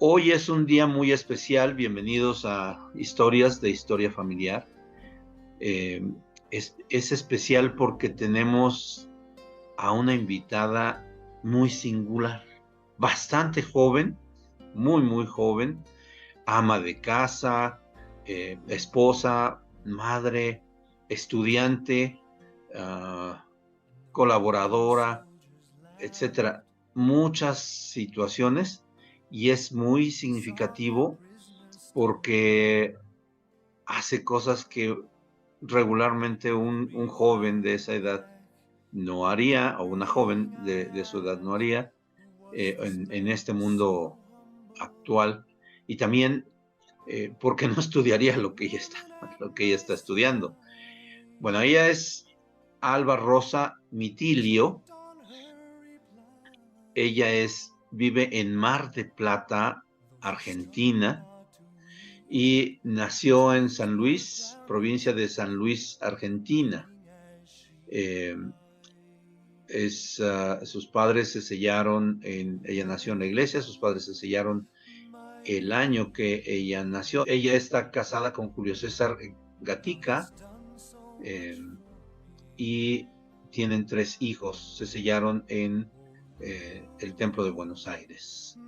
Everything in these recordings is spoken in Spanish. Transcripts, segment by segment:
Hoy es un día muy especial. Bienvenidos a Historias de Historia Familiar. Es especial porque tenemos a una invitada muy singular, bastante joven, muy joven, ama de casa, esposa, madre, estudiante, colaboradora, etcétera. Muchas situaciones, y es muy significativo porque hace cosas que regularmente un joven de esa edad no haría, o una joven de su edad no haría, en este mundo actual. Y también porque no estudiaría lo que ella está estudiando. Bueno, ella es Alba Rosa Mitilio. Ella vive en Mar de Plata, Argentina, y nació en San Luis, provincia de San Luis, Argentina. Sus padres se sellaron, ella nació en la iglesia, sus padres se sellaron el año que ella nació. Ella está casada con Julio César Gatica, y tienen 3 hijos. Se sellaron en el Templo de Buenos Aires.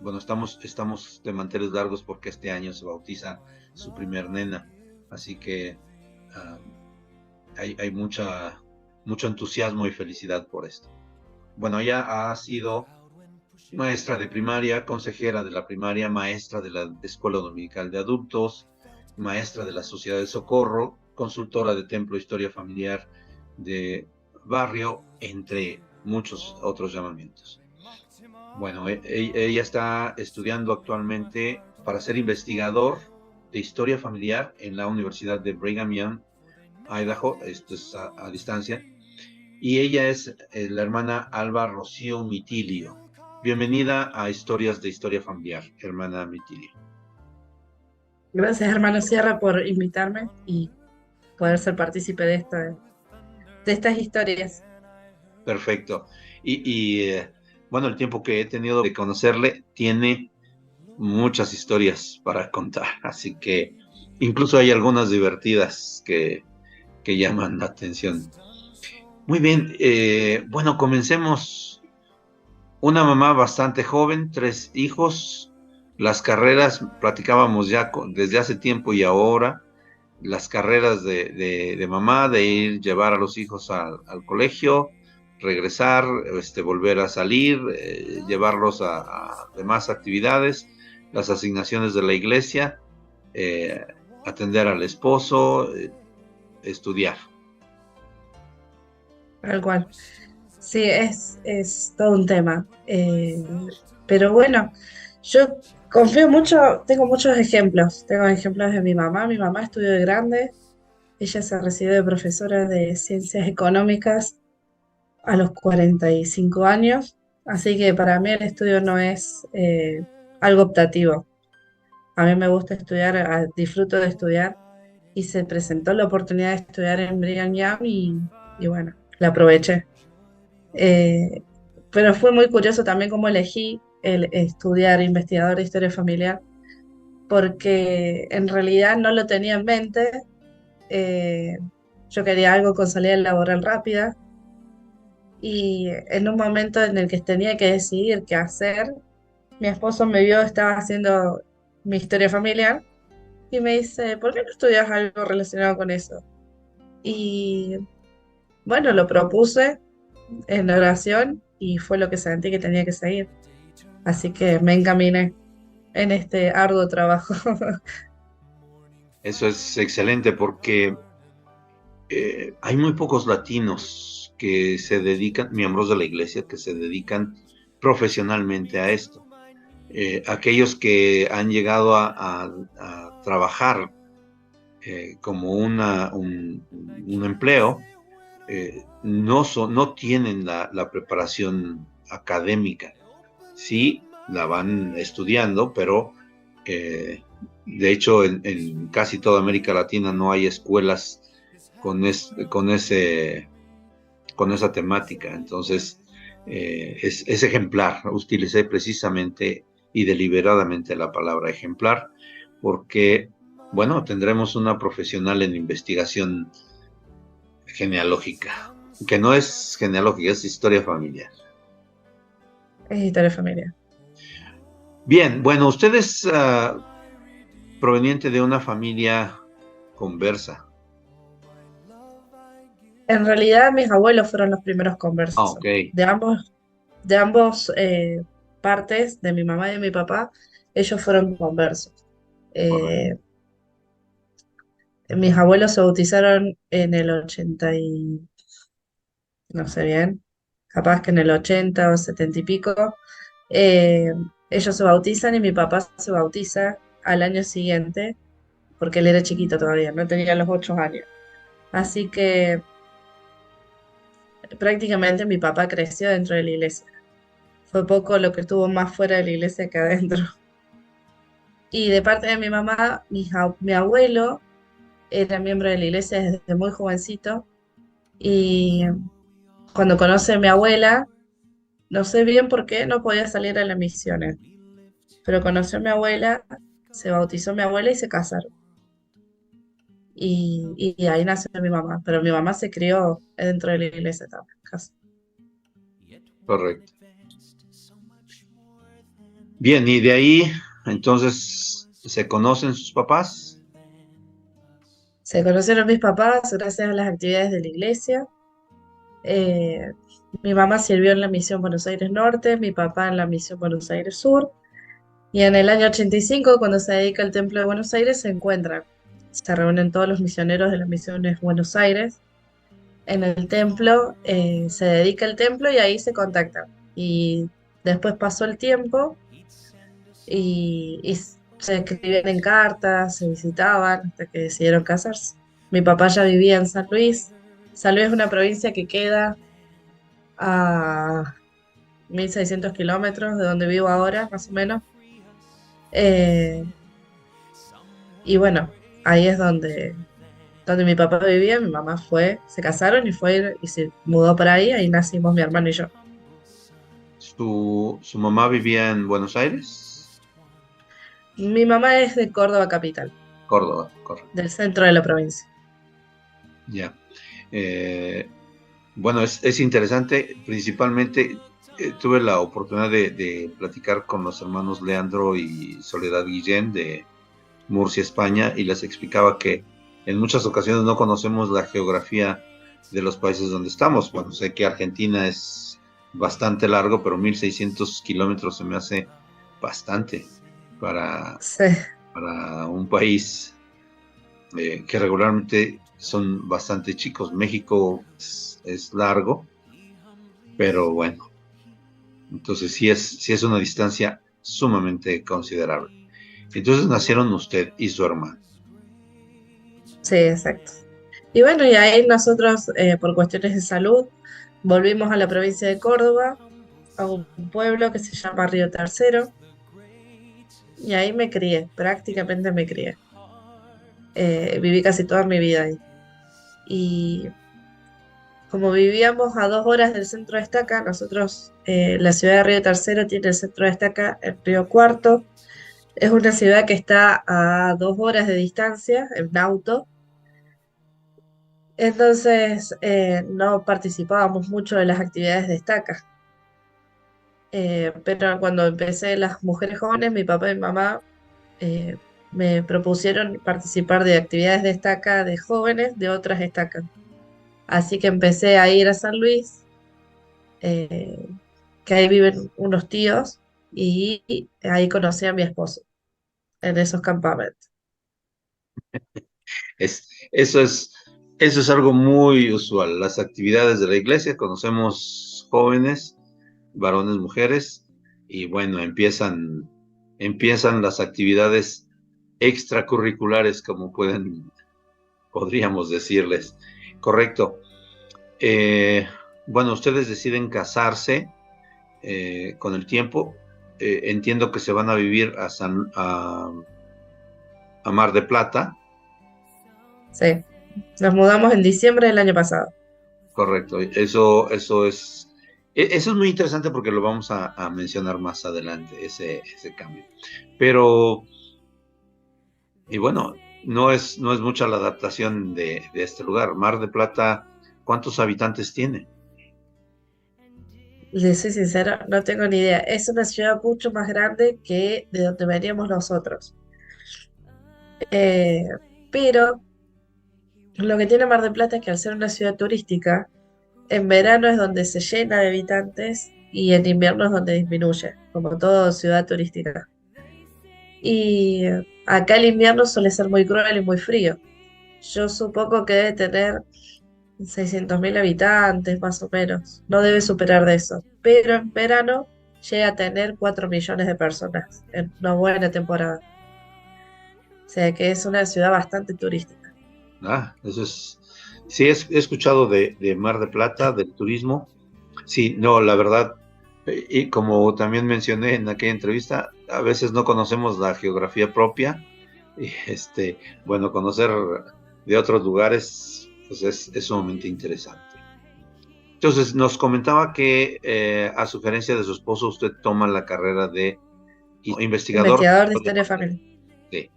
Bueno, estamos de manteles largos porque este año se bautiza su primer nena, así que hay mucho entusiasmo y felicidad por esto. Bueno, ella ha sido maestra de primaria, consejera de la primaria, maestra de la Escuela Dominical de Adultos, maestra de la Sociedad de Socorro, consultora de Templo Historia Familiar de Barrio, entre muchos otros llamamientos. Bueno, ella está estudiando actualmente para ser investigador de historia familiar en la Universidad de Brigham Young, Idaho. Esto es a distancia. Y ella es la hermana Alba Rocío Mitilio. Bienvenida a Historias de Historia Familiar, hermana Mitilio. Gracias, hermano Sierra, por invitarme y poder ser partícipe de estas historias. Perfecto. Bueno, el tiempo que he tenido de conocerle tiene muchas historias para contar, así que incluso hay algunas divertidas que llaman la atención. Muy bien, bueno, comencemos. Una mamá bastante joven, 3 hijos, las carreras, platicábamos ya desde hace tiempo y ahora, las carreras de mamá, de llevar a los hijos al colegio, regresar, volver a salir, llevarlos a demás actividades, las asignaciones de la iglesia, eh, atender al esposo, estudiar. Tal cual. Sí, es todo un tema. Pero bueno, yo confío mucho, tengo muchos ejemplos. Tengo ejemplos de mi mamá. Mi mamá estudió de grande. Ella se recibió de profesora de ciencias económicas a los 45 años. Así que para mí el estudio no es algo optativo. A mí me gusta estudiar, disfruto de estudiar y se presentó la oportunidad de estudiar en Brigham Young y bueno, la aproveché. Eh, pero fue muy curioso también cómo elegí el estudiar investigador de historia familiar, porque en realidad no lo tenía en mente. eh, yo quería algo con salida laboral rápida y en un momento en el que tenía que decidir qué hacer, mi esposo me vio, estaba haciendo mi historia familiar y me dice, ¿por qué no estudias algo relacionado con eso? Y bueno, lo propuse en oración y fue lo que sentí que tenía que seguir. Así que me encaminé en este arduo trabajo. Eso es excelente porque hay muy pocos latinos que se dedican, miembros de la iglesia, que se dedican profesionalmente a esto. Aquellos que han llegado a trabajar como un empleo, no tienen la preparación académica. Sí, la van estudiando, pero de hecho en casi toda América Latina no hay escuelas con esa temática. Entonces, es ejemplar. Utilicé precisamente y deliberadamente la palabra ejemplar, porque, bueno, tendremos una profesional en investigación genealógica, que no es genealógica, es historia familiar. Es historia familiar. Bien, bueno, usted es proveniente de una familia conversa. En realidad, mis abuelos fueron los primeros Ah, conversos. ok, De ambos partes, de mi mamá y de mi papá, ellos fueron conversos. correcto. Eh, Mis abuelos se bautizaron en el 80 y no sé bien, capaz que en el 80 o 70 y pico. Eh, Ellos se bautizan y mi papá se bautiza al año siguiente, porque él era chiquito todavía, no tenía los 8 años. Así que prácticamente mi papá creció dentro de la iglesia. Fue poco lo que estuvo más fuera de la iglesia que adentro. Y de parte de mi mamá, mi abuelo era miembro de la iglesia desde muy jovencito. Y cuando conoce a mi abuela, no sé bien por qué no podía salir a las misiones, pero conoció a mi abuela, se bautizó mi abuela y se casaron. Y ahí nació mi mamá, pero mi mamá se crió dentro de la iglesia también. Correcto. Bien, y de ahí, entonces, ¿se conocen sus papás? Se conocieron mis papás gracias a las actividades de la iglesia. Eh, Mi mamá sirvió en la misión Buenos Aires Norte, mi papá en la misión Buenos Aires Sur. Y en el año 85, cuando se dedica el Templo de Buenos Aires, se encuentran. Se reúnen todos los misioneros de las misiones Buenos Aires en el templo, se dedica el templo y ahí se contactan. Y después pasó el tiempo y se escribían en cartas, se visitaban hasta que decidieron casarse. Mi papá ya vivía en San Luis. San Luis es una provincia que queda a 1.600 kilómetros de donde vivo ahora, más o menos. Eh, y bueno, ahí es donde mi papá vivía, mi mamá fue, se casaron y fue y se mudó para ahí, ahí nacimos mi hermano y yo. ¿Su mamá vivía en Buenos Aires? Mi mamá es de Córdoba capital, Córdoba, correcto. del centro de la provincia. Ya. Eh, bueno, es interesante, principalmente tuve la oportunidad de platicar con los hermanos Leandro y Soledad Guillén de Murcia, España, y les explicaba que en muchas ocasiones no conocemos la geografía de los países donde estamos. Bueno, sé que Argentina es bastante largo, pero 1.600 kilómetros se me hace bastante para, Sí, para un país que regularmente son bastante chicos. México es largo, pero bueno, entonces sí es una distancia sumamente considerable. Entonces nacieron usted y su hermano. sí, exacto. Y bueno, y ahí nosotros, por cuestiones de salud, volvimos a la provincia de Córdoba, a un pueblo que se llama Río Tercero, y ahí me crié, prácticamente me crié. Viví casi toda mi vida ahí. Y como vivíamos a 2 horas del centro de Estaca, nosotros, la ciudad de Río Tercero tiene el centro de Estaca en Río Cuarto. Es una ciudad que está a 2 horas de distancia en auto. Entonces, no participábamos mucho de las actividades de Estaca. Pero cuando empecé las mujeres jóvenes, mi papá y mi mamá eh, me propusieron participar de actividades de Estaca de jóvenes de otras estacas. Así que empecé a ir a San Luis, eh, que ahí viven unos tíos, y ahí conocí a mi esposo en esos campamentos. Es, eso es, eso es algo muy usual. Las actividades de la iglesia, conocemos jóvenes, varones, mujeres, y bueno, empiezan las actividades extracurriculares, como podríamos decirles. Correcto. Eh, bueno, ustedes deciden casarse con el tiempo. Entiendo que se van a vivir a Mar de Plata. Sí, nos mudamos en diciembre del año pasado. Correcto, eso Eso es muy interesante porque lo vamos a mencionar más adelante, ese cambio. Pero, y bueno, no es mucha la adaptación de este lugar. Mar de Plata, ¿cuántos habitantes tiene? Les soy sincera, no tengo ni idea. Es una ciudad mucho más grande que de donde veníamos nosotros. Eh, pero lo que tiene Mar del Plata es que al ser una ciudad turística, en verano es donde se llena de habitantes y en invierno es donde disminuye, como toda ciudad turística. Y acá el invierno suele ser muy cruel y muy frío. Yo supongo que debe tener 600.000 habitantes, más o menos. No debe superar de eso. Pero en verano llega a tener 4 millones de personas en una buena temporada. O sea que es una ciudad bastante turística. Eso es. Sí, he escuchado de Mar de Plata, del turismo. Sí, no, la verdad, y como también mencioné en aquella entrevista, a veces no conocemos la geografía propia. Y bueno, conocer de otros lugares, pues es sumamente interesante. Entonces, nos comentaba que a sugerencia de su esposo, usted toma la carrera de investigador de Investigador de historia historia familiar. familiar. Sí.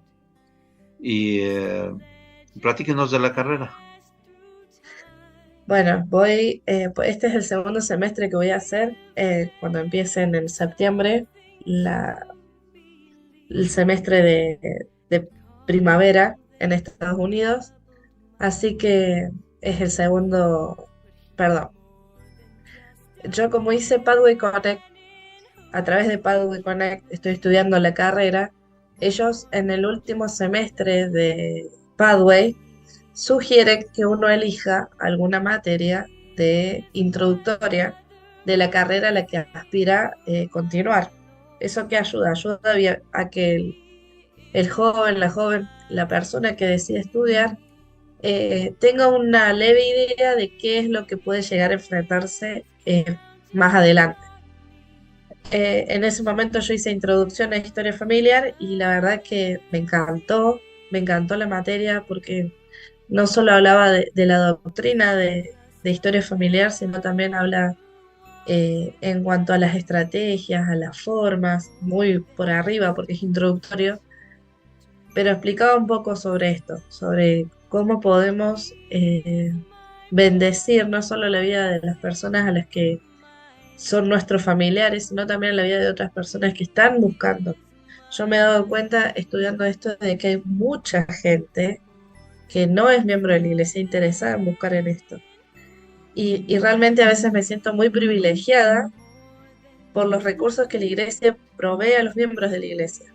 Y platíquenos de la carrera. Bueno, pues este es el segundo semestre que voy a hacer cuando empiece en septiembre la, el semestre de primavera en Estados Unidos. Así que es el segundo, perdón. Yo como hice Pathway Connect, a través de Pathway Connect estoy estudiando la carrera. Ellos en el último semestre de Pathway sugieren que uno elija alguna materia de introductoria de la carrera a la que aspira continuar. ¿Eso qué ayuda? Ayuda a que el joven, la joven, la persona que decide estudiar tenga una leve idea de qué es lo que puede llegar a enfrentarse más adelante. En ese momento yo hice introducción a historia familiar y la verdad que me encantó la materia porque no solo hablaba de la doctrina de historia familiar, sino también habla en cuanto a las estrategias, a las formas, muy por arriba porque es introductorio, pero explicaba un poco sobre esto, sobre cómo podemos bendecir no solo la vida de las personas a las que son nuestros familiares, sino también la vida de otras personas que están buscando. Yo me he dado cuenta estudiando esto de que hay mucha gente que no es miembro de la iglesia interesada en buscar en esto. Y realmente a veces me siento muy privilegiada por los recursos que la iglesia provee a los miembros de la iglesia.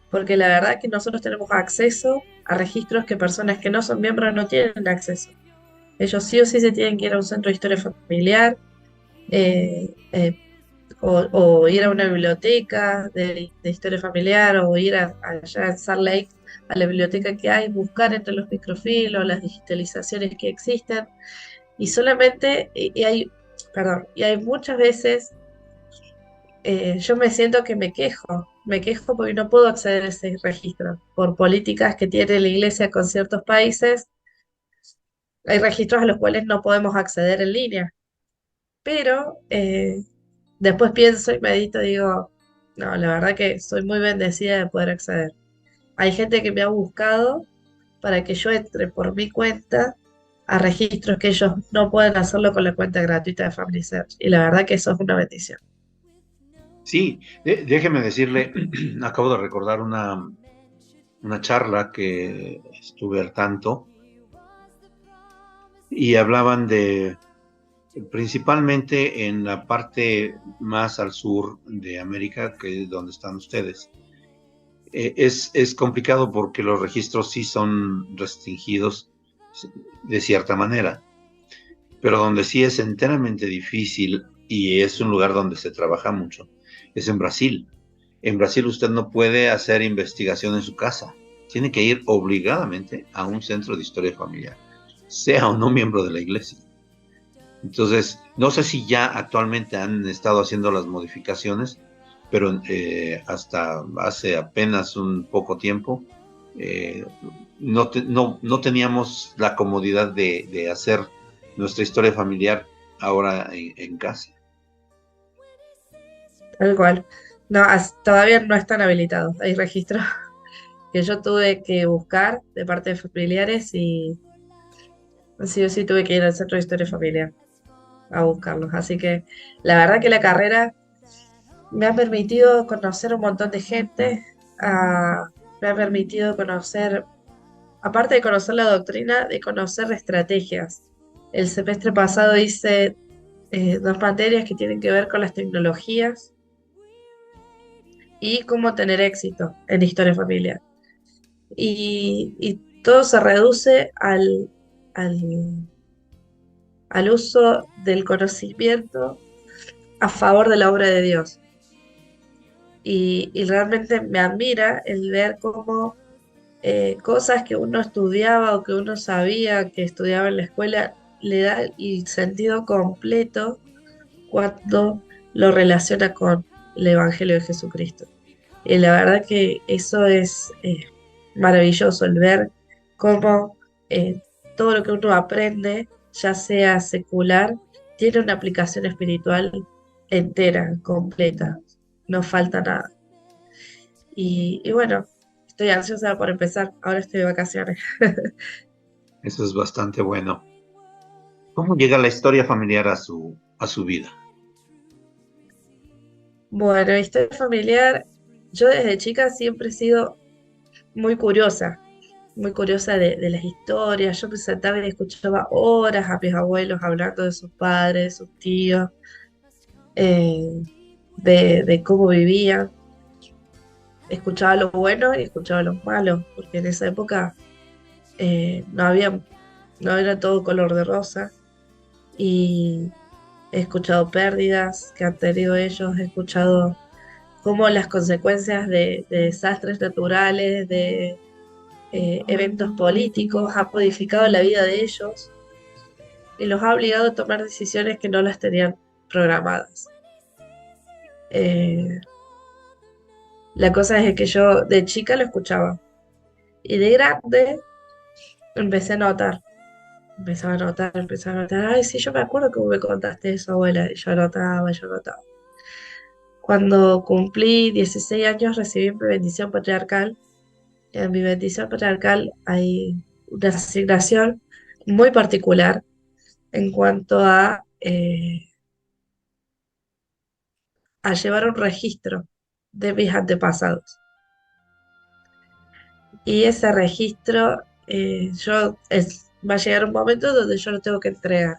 Porque la verdad que nosotros tenemos acceso a registros que personas que no son miembros no tienen acceso. Ellos sí o sí se tienen que ir a un centro de historia familiar, eh, eh, o ir a una biblioteca de historia familiar, o ir allá en Salt Lake a la biblioteca que hay, buscar entre los microfilos, las digitalizaciones que existen, y solamente, perdón, y hay muchas veces yo me siento que me quejo porque no puedo acceder a ese registro por políticas que tiene la iglesia con ciertos países. Hay registros a los cuales no podemos acceder en línea, pero después pienso y medito y digo, no, la verdad que soy muy bendecida de poder acceder. Hay gente que me ha buscado para que yo entre por mi cuenta a registros que ellos no pueden hacerlo con la cuenta gratuita de Family Search. Y la verdad que eso es una bendición. Sí, déjeme decirle, acabo de recordar una charla que estuve al tanto y hablaban principalmente en la parte más al sur de América, que es donde están ustedes. Es complicado porque los registros sí son restringidos de cierta manera, pero donde sí es enteramente difícil y es un lugar donde se trabaja mucho, es en Brasil. En Brasil usted no puede hacer investigación en su casa, tiene que ir obligadamente a un centro de historia familiar, sea o no miembro de la iglesia. Entonces, no sé si ya actualmente han estado haciendo las modificaciones, pero hasta hace apenas un poco tiempo eh, no teníamos la comodidad de hacer nuestra historia familiar ahora en casa. tal cual. No, todavía no están habilitados. Hay registros que yo tuve que buscar de parte de familiares y sí o sí tuve que ir al centro de historia familiar a buscarlos. Así que la verdad que la carrera me ha permitido conocer un montón de gente, me ha permitido conocer, aparte de conocer la doctrina, de conocer estrategias. El semestre pasado hice dos materias que tienen que ver con las tecnologías y cómo tener éxito en historia familiar. Y todo se reduce al, al uso del conocimiento a favor de la obra de Dios. Y realmente me admira el ver cómo cosas que uno estudiaba o que uno sabía que estudiaba en la escuela le da el sentido completo cuando lo relaciona con el Evangelio de Jesucristo. Y la verdad que eso es maravilloso, el ver cómo todo lo que uno aprende, ya sea secular, tiene una aplicación espiritual entera, completa, no falta nada. Y bueno, estoy ansiosa por empezar, ahora estoy de vacaciones. Eso es bastante bueno. ¿Cómo llega la historia familiar a su vida? Bueno, historia familiar, yo desde chica siempre he sido muy curiosa de las historias. Yo me sentaba y escuchaba horas a mis abuelos hablando de sus padres, de sus tíos, eh, de cómo vivían. Escuchaba lo bueno y escuchaba lo malo, porque en esa época no había, no era todo color de rosa. Y he escuchado pérdidas que han tenido ellos, he escuchado cómo las consecuencias de desastres naturales, de eventos políticos, han modificado la vida de ellos y los ha obligado a tomar decisiones que no las tenían programadas. Eh, la cosa es que yo de chica lo escuchaba y de grande empecé a notar, empezaba a notar, ay, sí, yo me acuerdo que vos me contaste eso, abuela, y yo anotaba, yo anotaba. Cuando cumplí 16 años recibí mi bendición patriarcal. En mi bendición patriarcal hay una asignación muy particular en cuanto a llevar un registro de mis antepasados. Y ese registro, va a llegar un momento donde yo lo tengo que entregar.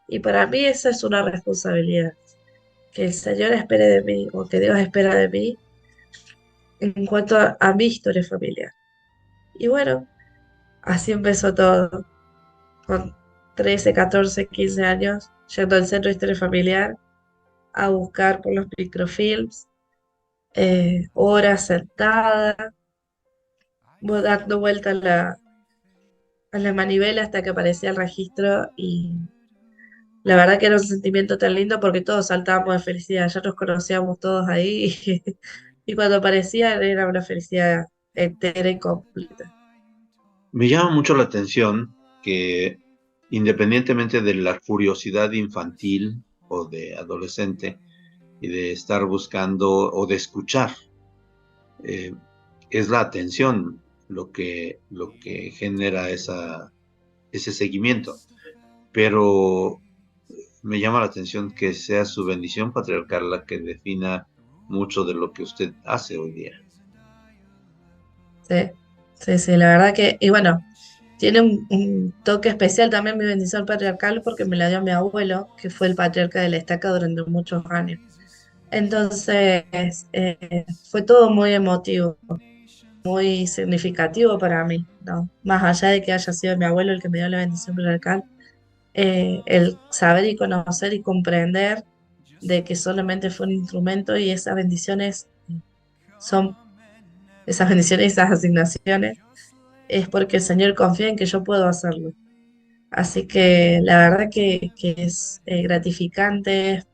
Y para mí esa es una responsabilidad, que el Señor espere de mí, o que Dios espera de mí, en cuanto a mi historia familiar. Y bueno, así empezó todo, con 13, 14, 15 años, yendo al Centro de Historia Familiar a buscar por los microfilms, horas sentada, dando vuelta a la manivela hasta que aparecía el registro y la verdad que era un sentimiento tan lindo porque todos saltábamos de felicidad, ya nos conocíamos todos ahí y cuando aparecía era una felicidad entera y completa. Me llama mucho la atención que independientemente de la curiosidad infantil o de adolescente y de estar buscando o de escuchar, eh, es la atención lo que genera ese seguimiento. Pero me llama la atención que sea su bendición patriarcal la que defina mucho de lo que usted hace hoy día. Sí, sí, sí, la verdad que, y bueno, tiene un toque especial también mi bendición patriarcal porque me la dio mi abuelo, que fue el patriarca de la estaca durante muchos años. Entonces, fue todo muy emotivo, muy significativo para mí, ¿no? Más allá de que haya sido mi abuelo el que me dio la bendición patriarcal, el saber y conocer y comprender de que solamente fue un instrumento y son, esas bendiciones y esas asignaciones, es porque el Señor confía en que yo puedo hacerlo. Así que la verdad que es gratificante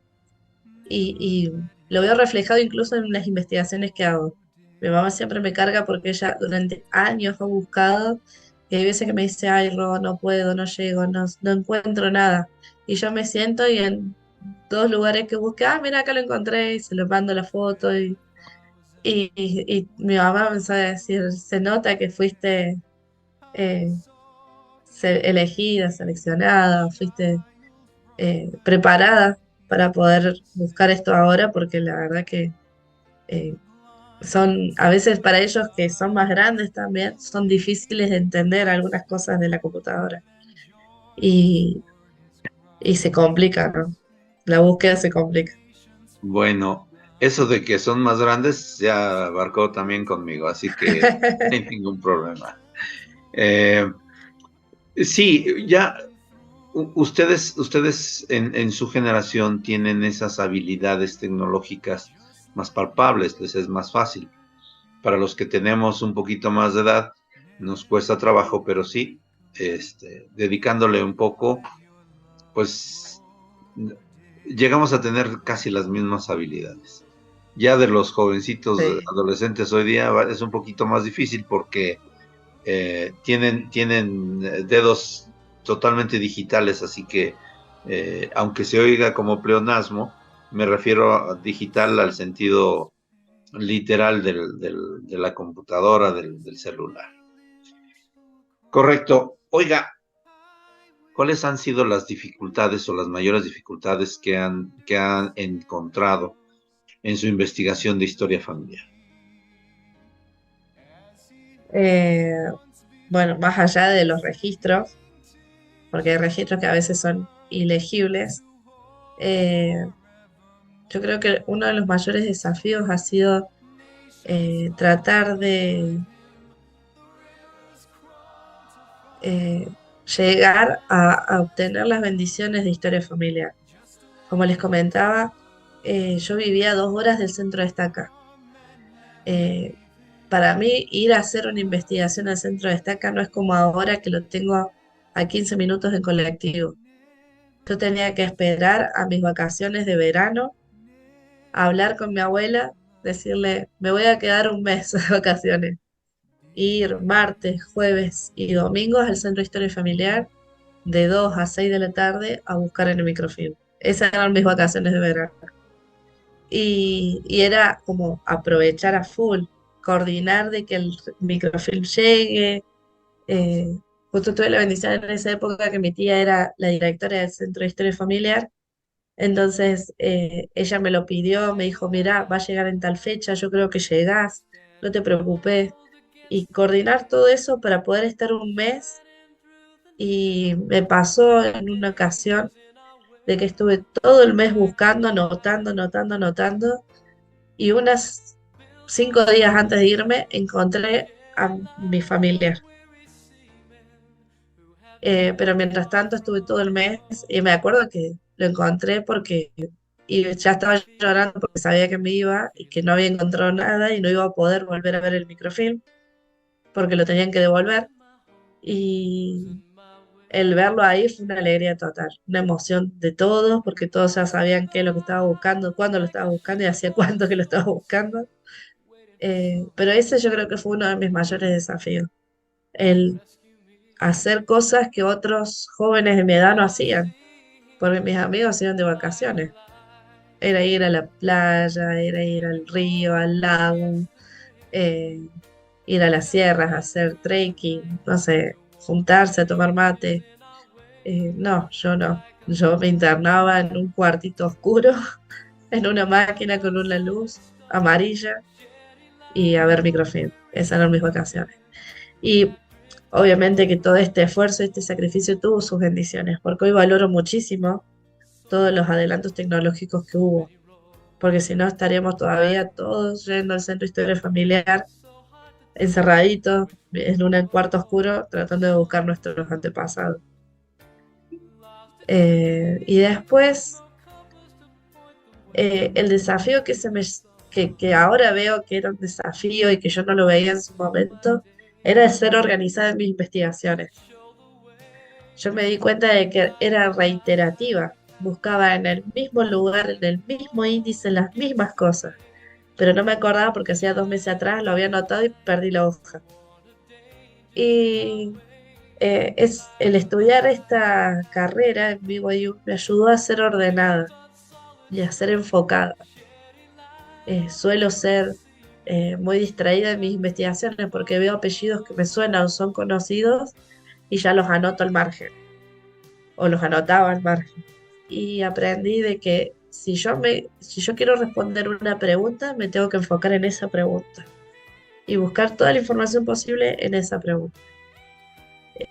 y lo veo reflejado incluso en las investigaciones que hago. Mi mamá siempre me carga porque ella durante años ha buscado y hay veces que me dice, ay, Ro, no puedo, no llego, no encuentro nada. y yo me siento y en dos lugares que busqué, mira, acá lo encontré y se lo mando la foto y mi mamá me empezó a decir, se nota que fuiste eh, elegida, seleccionada, fuiste preparada para poder buscar esto ahora, porque la verdad que eh, son, a veces para ellos que son más grandes también, son difíciles de entender algunas cosas de la computadora y, y se complica, ¿no? La búsqueda se complica. Bueno, eso de que son más grandes ya abarcó también conmigo, así que no hay ningún problema. Eh, sí, ya ustedes en su generación tienen esas habilidades tecnológicas más palpables, les es más fácil. Para los que tenemos un poquito más de edad, nos cuesta trabajo, pero sí, dedicándole un poco, pues llegamos a tener casi las mismas habilidades. Ya de los jovencitos Sí. adolescentes hoy día es un poquito más difícil porque tienen dedos totalmente digitales, así que aunque se oiga como pleonasmo, me refiero a digital al sentido literal de la computadora, del celular. Correcto. Oiga, ¿cuáles han sido las dificultades o las mayores dificultades que han encontrado en su investigación de historia familiar? Eh, bueno, más allá de los registros, porque hay registros que a veces son ilegibles, eh, yo creo que uno de los mayores desafíos ha sido tratar de eh, llegar a obtener las bendiciones de historia familiar. Como les comentaba, yo vivía a 2 horas del centro de Estaca. Eh, para mí, ir a hacer una investigación al centro de Estaca no es como ahora que lo tengo a 15 minutos en colectivo. Yo tenía que esperar a mis vacaciones de verano, a hablar con mi abuela, decirle, me voy a quedar un mes de vacaciones. Ir martes, jueves y domingos al Centro de Historia Familiar de 2 a 6 de la tarde a buscar en el microfilm. Esas eran mis vacaciones de verano. Y era como aprovechar a full, coordinar de que el microfilm llegue. eh, Justo tuve la bendición en esa época que mi tía era la directora del Centro de Historia Familiar. Entonces ella me lo pidió, me dijo, mira, va a llegar en tal fecha, yo creo que llegás, no te preocupes. Y coordinar todo eso para poder estar un mes. Y me pasó en una ocasión de que estuve todo el mes buscando, anotando, anotando, anotando. Y unas 5 días antes de irme encontré a mi familiar. Pero mientras tanto estuve todo el mes y me acuerdo que lo encontré porque y ya estaba llorando porque sabía que me iba y que no había encontrado nada y no iba a poder volver a ver el microfilm porque lo tenían que devolver. Y el verlo ahí fue una alegría total, una emoción de todos porque todos ya sabían qué es lo que estaba buscando, cuándo lo estaba buscando y hacía cuánto que lo estaba buscando. Pero ese yo creo que fue uno de mis mayores desafíos, el hacer cosas que otros jóvenes de mi edad no hacían, porque mis amigos iban de vacaciones. Era ir a la playa, era ir al río, al lago, eh, ir a las sierras, a hacer trekking, no sé, juntarse a tomar mate. No, yo no. Yo me internaba en un cuartito oscuro, en una máquina con una luz amarilla y a ver microfilm. Esas eran mis vacaciones. Y obviamente que todo este esfuerzo, este sacrificio tuvo sus bendiciones, porque hoy valoro muchísimo todos los adelantos tecnológicos que hubo, porque si no estaríamos todavía todos yendo al centro de historia familiar, encerraditos en un cuarto oscuro, tratando de buscar nuestros antepasados. Y después, el desafío que ahora veo que era un desafío y que yo no lo veía en su momento, era de ser organizada en mis investigaciones. Yo me di cuenta de que era reiterativa, buscaba en el mismo lugar, en el mismo índice, las mismas cosas, pero no me acordaba porque hacía 2 meses atrás lo había anotado y perdí la hoja. Y Es el estudiar esta carrera en BYU me ayudó a ser ordenada y a ser enfocada. Suelo ser muy distraída en mis investigaciones porque veo apellidos que me suenan o son conocidos y ya los anoto al margen o los anotaba al margen. Y aprendí de que si yo quiero responder una pregunta, me tengo que enfocar en esa pregunta y buscar toda la información posible en esa pregunta.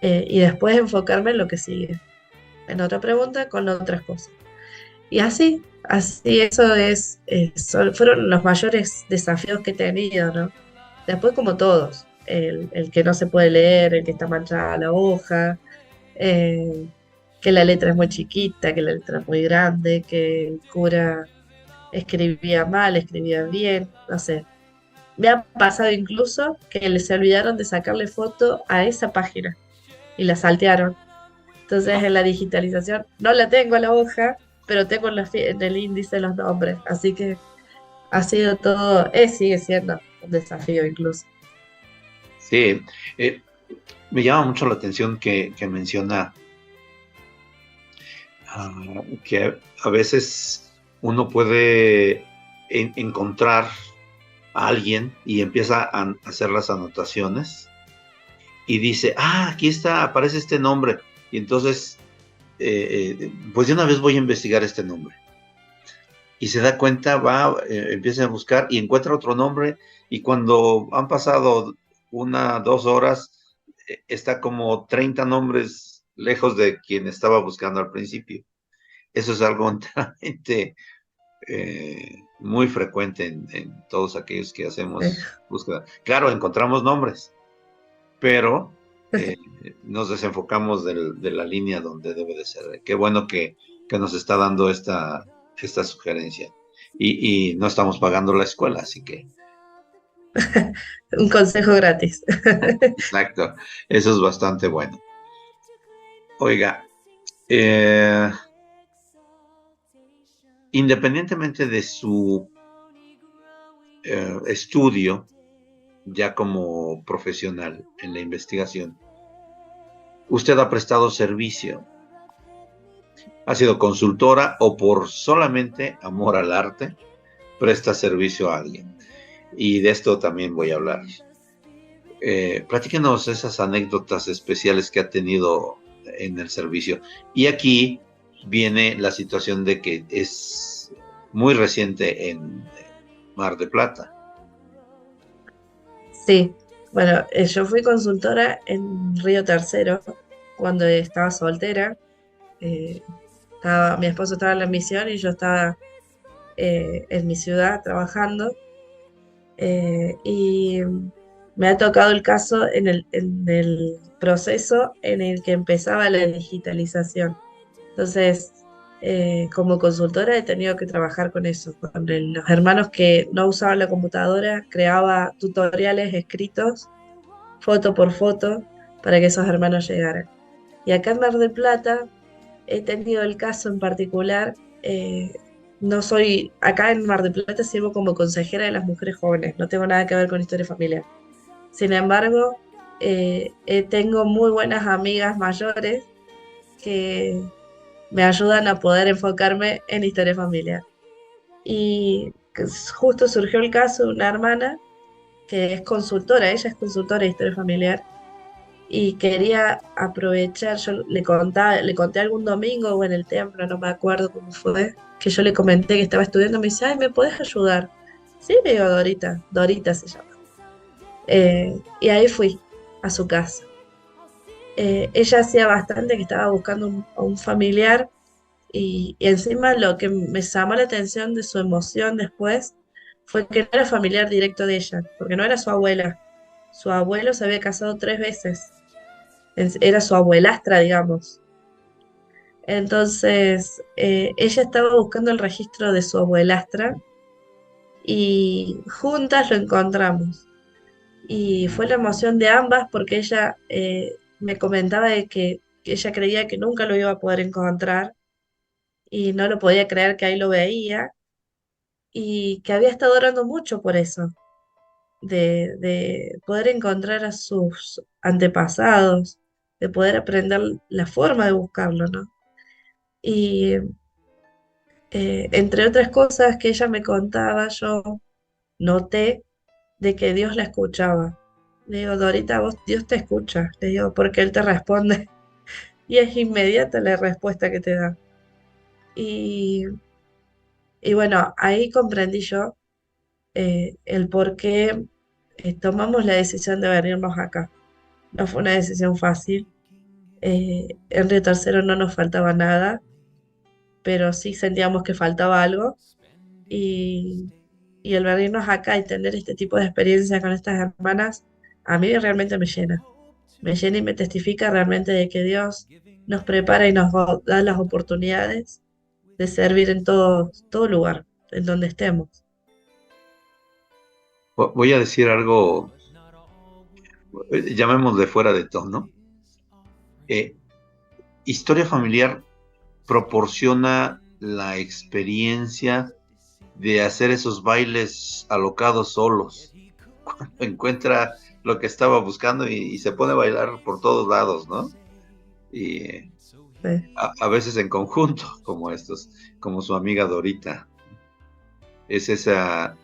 Y después enfocarme en lo que sigue, en otra pregunta con otras cosas. Y así eso fueron los mayores desafíos que he tenido, ¿no? Después como todos, el que no se puede leer, el que está manchada la hoja, eh, que la letra es muy chiquita, que la letra es muy grande, que el cura escribía mal, escribía bien, no sé. Me ha pasado incluso que se olvidaron de sacarle foto a esa página y la saltearon. Entonces en la digitalización no la tengo a la hoja, pero tengo en el índice los nombres. Así que ha sido todo, sigue siendo un desafío incluso. Sí, eh, me llama mucho la atención que menciona que a veces uno puede encontrar a alguien y empieza a hacer las anotaciones y dice, aquí está, aparece este nombre. Y entonces, pues de una vez voy a investigar este nombre. Y se da cuenta, empieza a buscar y encuentra otro nombre. Y cuando han pasado 1, 2 horas, está como 30 nombres lejos de quien estaba buscando al principio. Eso es algo enteramente muy frecuente en todos aquellos que hacemos búsqueda. Claro, encontramos nombres, pero nos desenfocamos de la línea donde debe de ser. Qué bueno que nos está dando esta sugerencia. Y no estamos pagando la escuela, así que, Un consejo gratis. exacto, eso es bastante bueno. Oiga, eh, independientemente de su estudio, ya como profesional en la investigación, usted ha prestado servicio, ha sido consultora o por solamente amor al arte, presta servicio a alguien. Y de esto también voy a hablar. Platíquenos esas anécdotas especiales que ha tenido en el servicio. Y aquí viene la situación de que es muy reciente en Mar de Plata. Sí, bueno, yo fui consultora en Río Tercero cuando estaba soltera. Eh, mi esposo estaba en la misión y yo estaba en mi ciudad trabajando. Y me ha tocado el caso en el proceso en el que empezaba la digitalización. Entonces, como consultora he tenido que trabajar con eso, con los hermanos que no usaban la computadora, creaba tutoriales escritos, foto por foto, para que esos hermanos llegaran. Y acá en Mar del Plata he tenido el caso en particular, no soy, acá en Mar del Plata sirvo como consejera de las mujeres jóvenes, no tengo nada que ver con historia familiar. Sin embargo, tengo muy buenas amigas mayores que me ayudan a poder enfocarme en historia familiar. Y justo surgió el caso de una hermana que es consultora, ella es consultora de historia familiar y quería aprovechar, yo le conté algún domingo o en el templo, no me acuerdo cómo fue, que yo le comenté que estaba estudiando, me dice, ay, ¿me puedes ayudar? Sí, le digo, Dorita se llama. Y ahí fui a su casa. Ella hacía bastante que estaba buscando a un familiar y encima lo que me llamó la atención de su emoción después fue que no era familiar directo de ella, porque no era su abuela. Su abuelo se había casado 3 veces, era su abuelastra, digamos. Entonces, ella estaba buscando el registro de su abuelastra y juntas lo encontramos. Y fue la emoción de ambas porque ella me comentaba de que ella creía que nunca lo iba a poder encontrar y no lo podía creer que ahí lo veía y que había estado orando mucho por eso, de poder encontrar a sus antepasados. de poder aprender la forma de buscarlo, ¿no? Y entre otras cosas que ella me contaba, yo noté de que Dios la escuchaba. Le digo, Dorita, vos, Dios te escucha. Le digo, porque Él te responde. Y es inmediata la respuesta que te da. Y, y bueno, ahí comprendí yo el por qué tomamos la decisión de venirnos acá. No fue una decisión fácil. En Río Tercero no nos faltaba nada, pero sí sentíamos que faltaba algo. Y, y el venirnos acá y tener este tipo de experiencia con estas hermanas, a mí realmente me llena. Me llena y me testifica realmente de que Dios nos prepara y da las oportunidades de servir en todo lugar, en donde estemos. Voy a decir algo, llamémosle fuera de tono. Eh, Historia familiar proporciona la experiencia de hacer esos bailes alocados solos. Encuentra lo que estaba buscando y se pone a bailar por todos lados, ¿no? Y Sí, a veces en conjunto, como estos, como su amiga Dorita. Es esa...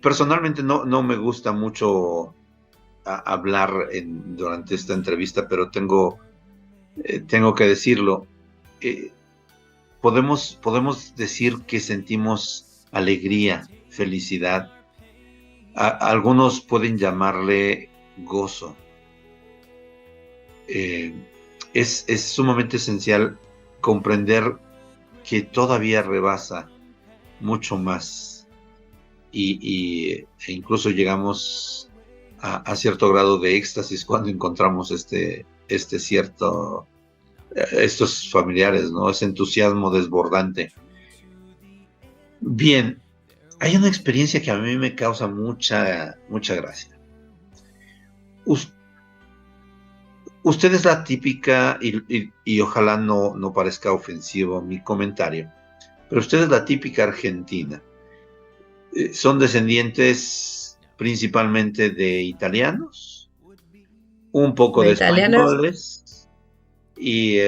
Personalmente no me gusta mucho hablar durante esta entrevista, pero tengo que decirlo. Eh, podemos decir que sentimos alegría, felicidad. Algunos pueden llamarle gozo. Eh, es sumamente esencial comprender que todavía rebasa mucho más e incluso llegamos a cierto grado de éxtasis cuando encontramos estos familiares, ¿no? Ese entusiasmo desbordante. Bien, hay una experiencia que a mí me causa mucha gracia. Us- Usted es la típica, y ojalá no parezca ofensivo mi comentario, pero usted es la típica argentina. Son descendientes principalmente de italianos, un poco de de italianos, españoles, y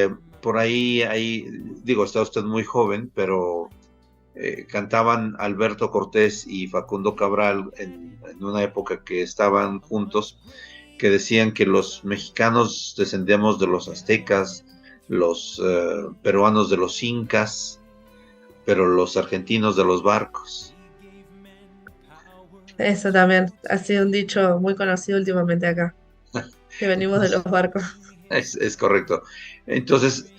por ahí, digo, está usted muy joven, pero cantaban Alberto Cortés y Facundo Cabral en una época que estaban juntos, que decían que los mexicanos descendíamos de los aztecas, los peruanos de los incas, pero los argentinos de los barcos. eso también ha sido un dicho muy conocido últimamente acá, que venimos de los barcos. Es correcto. Entonces,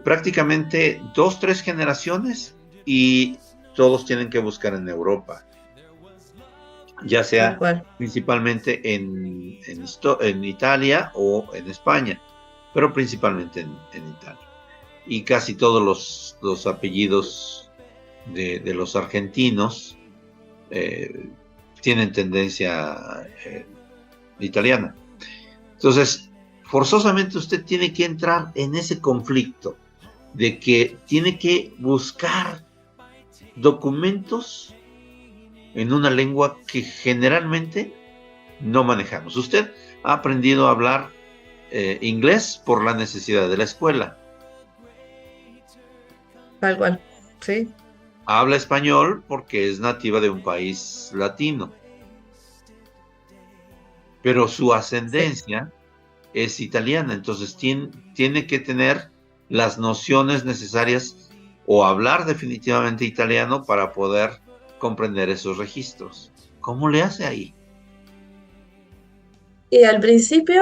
prácticamente 2, 3 generaciones y todos tienen que buscar en Europa, ya Tal sea cual. principalmente en Italia o en España, pero principalmente en Italia. Y casi todos los apellidos de los argentinos eh, tienen tendencia italiana. Entonces, forzosamente usted tiene que entrar en ese conflicto de que tiene que buscar documentos en una lengua que generalmente no manejamos. Usted ha aprendido a hablar inglés por la necesidad de la escuela. Tal cual. Sí, Habla español porque es nativa de un país latino, pero su sí. ascendencia es italiana, entonces tiene que tener las nociones necesarias o hablar definitivamente italiano para poder comprender esos registros. ¿Cómo le hace ahí? Y al principio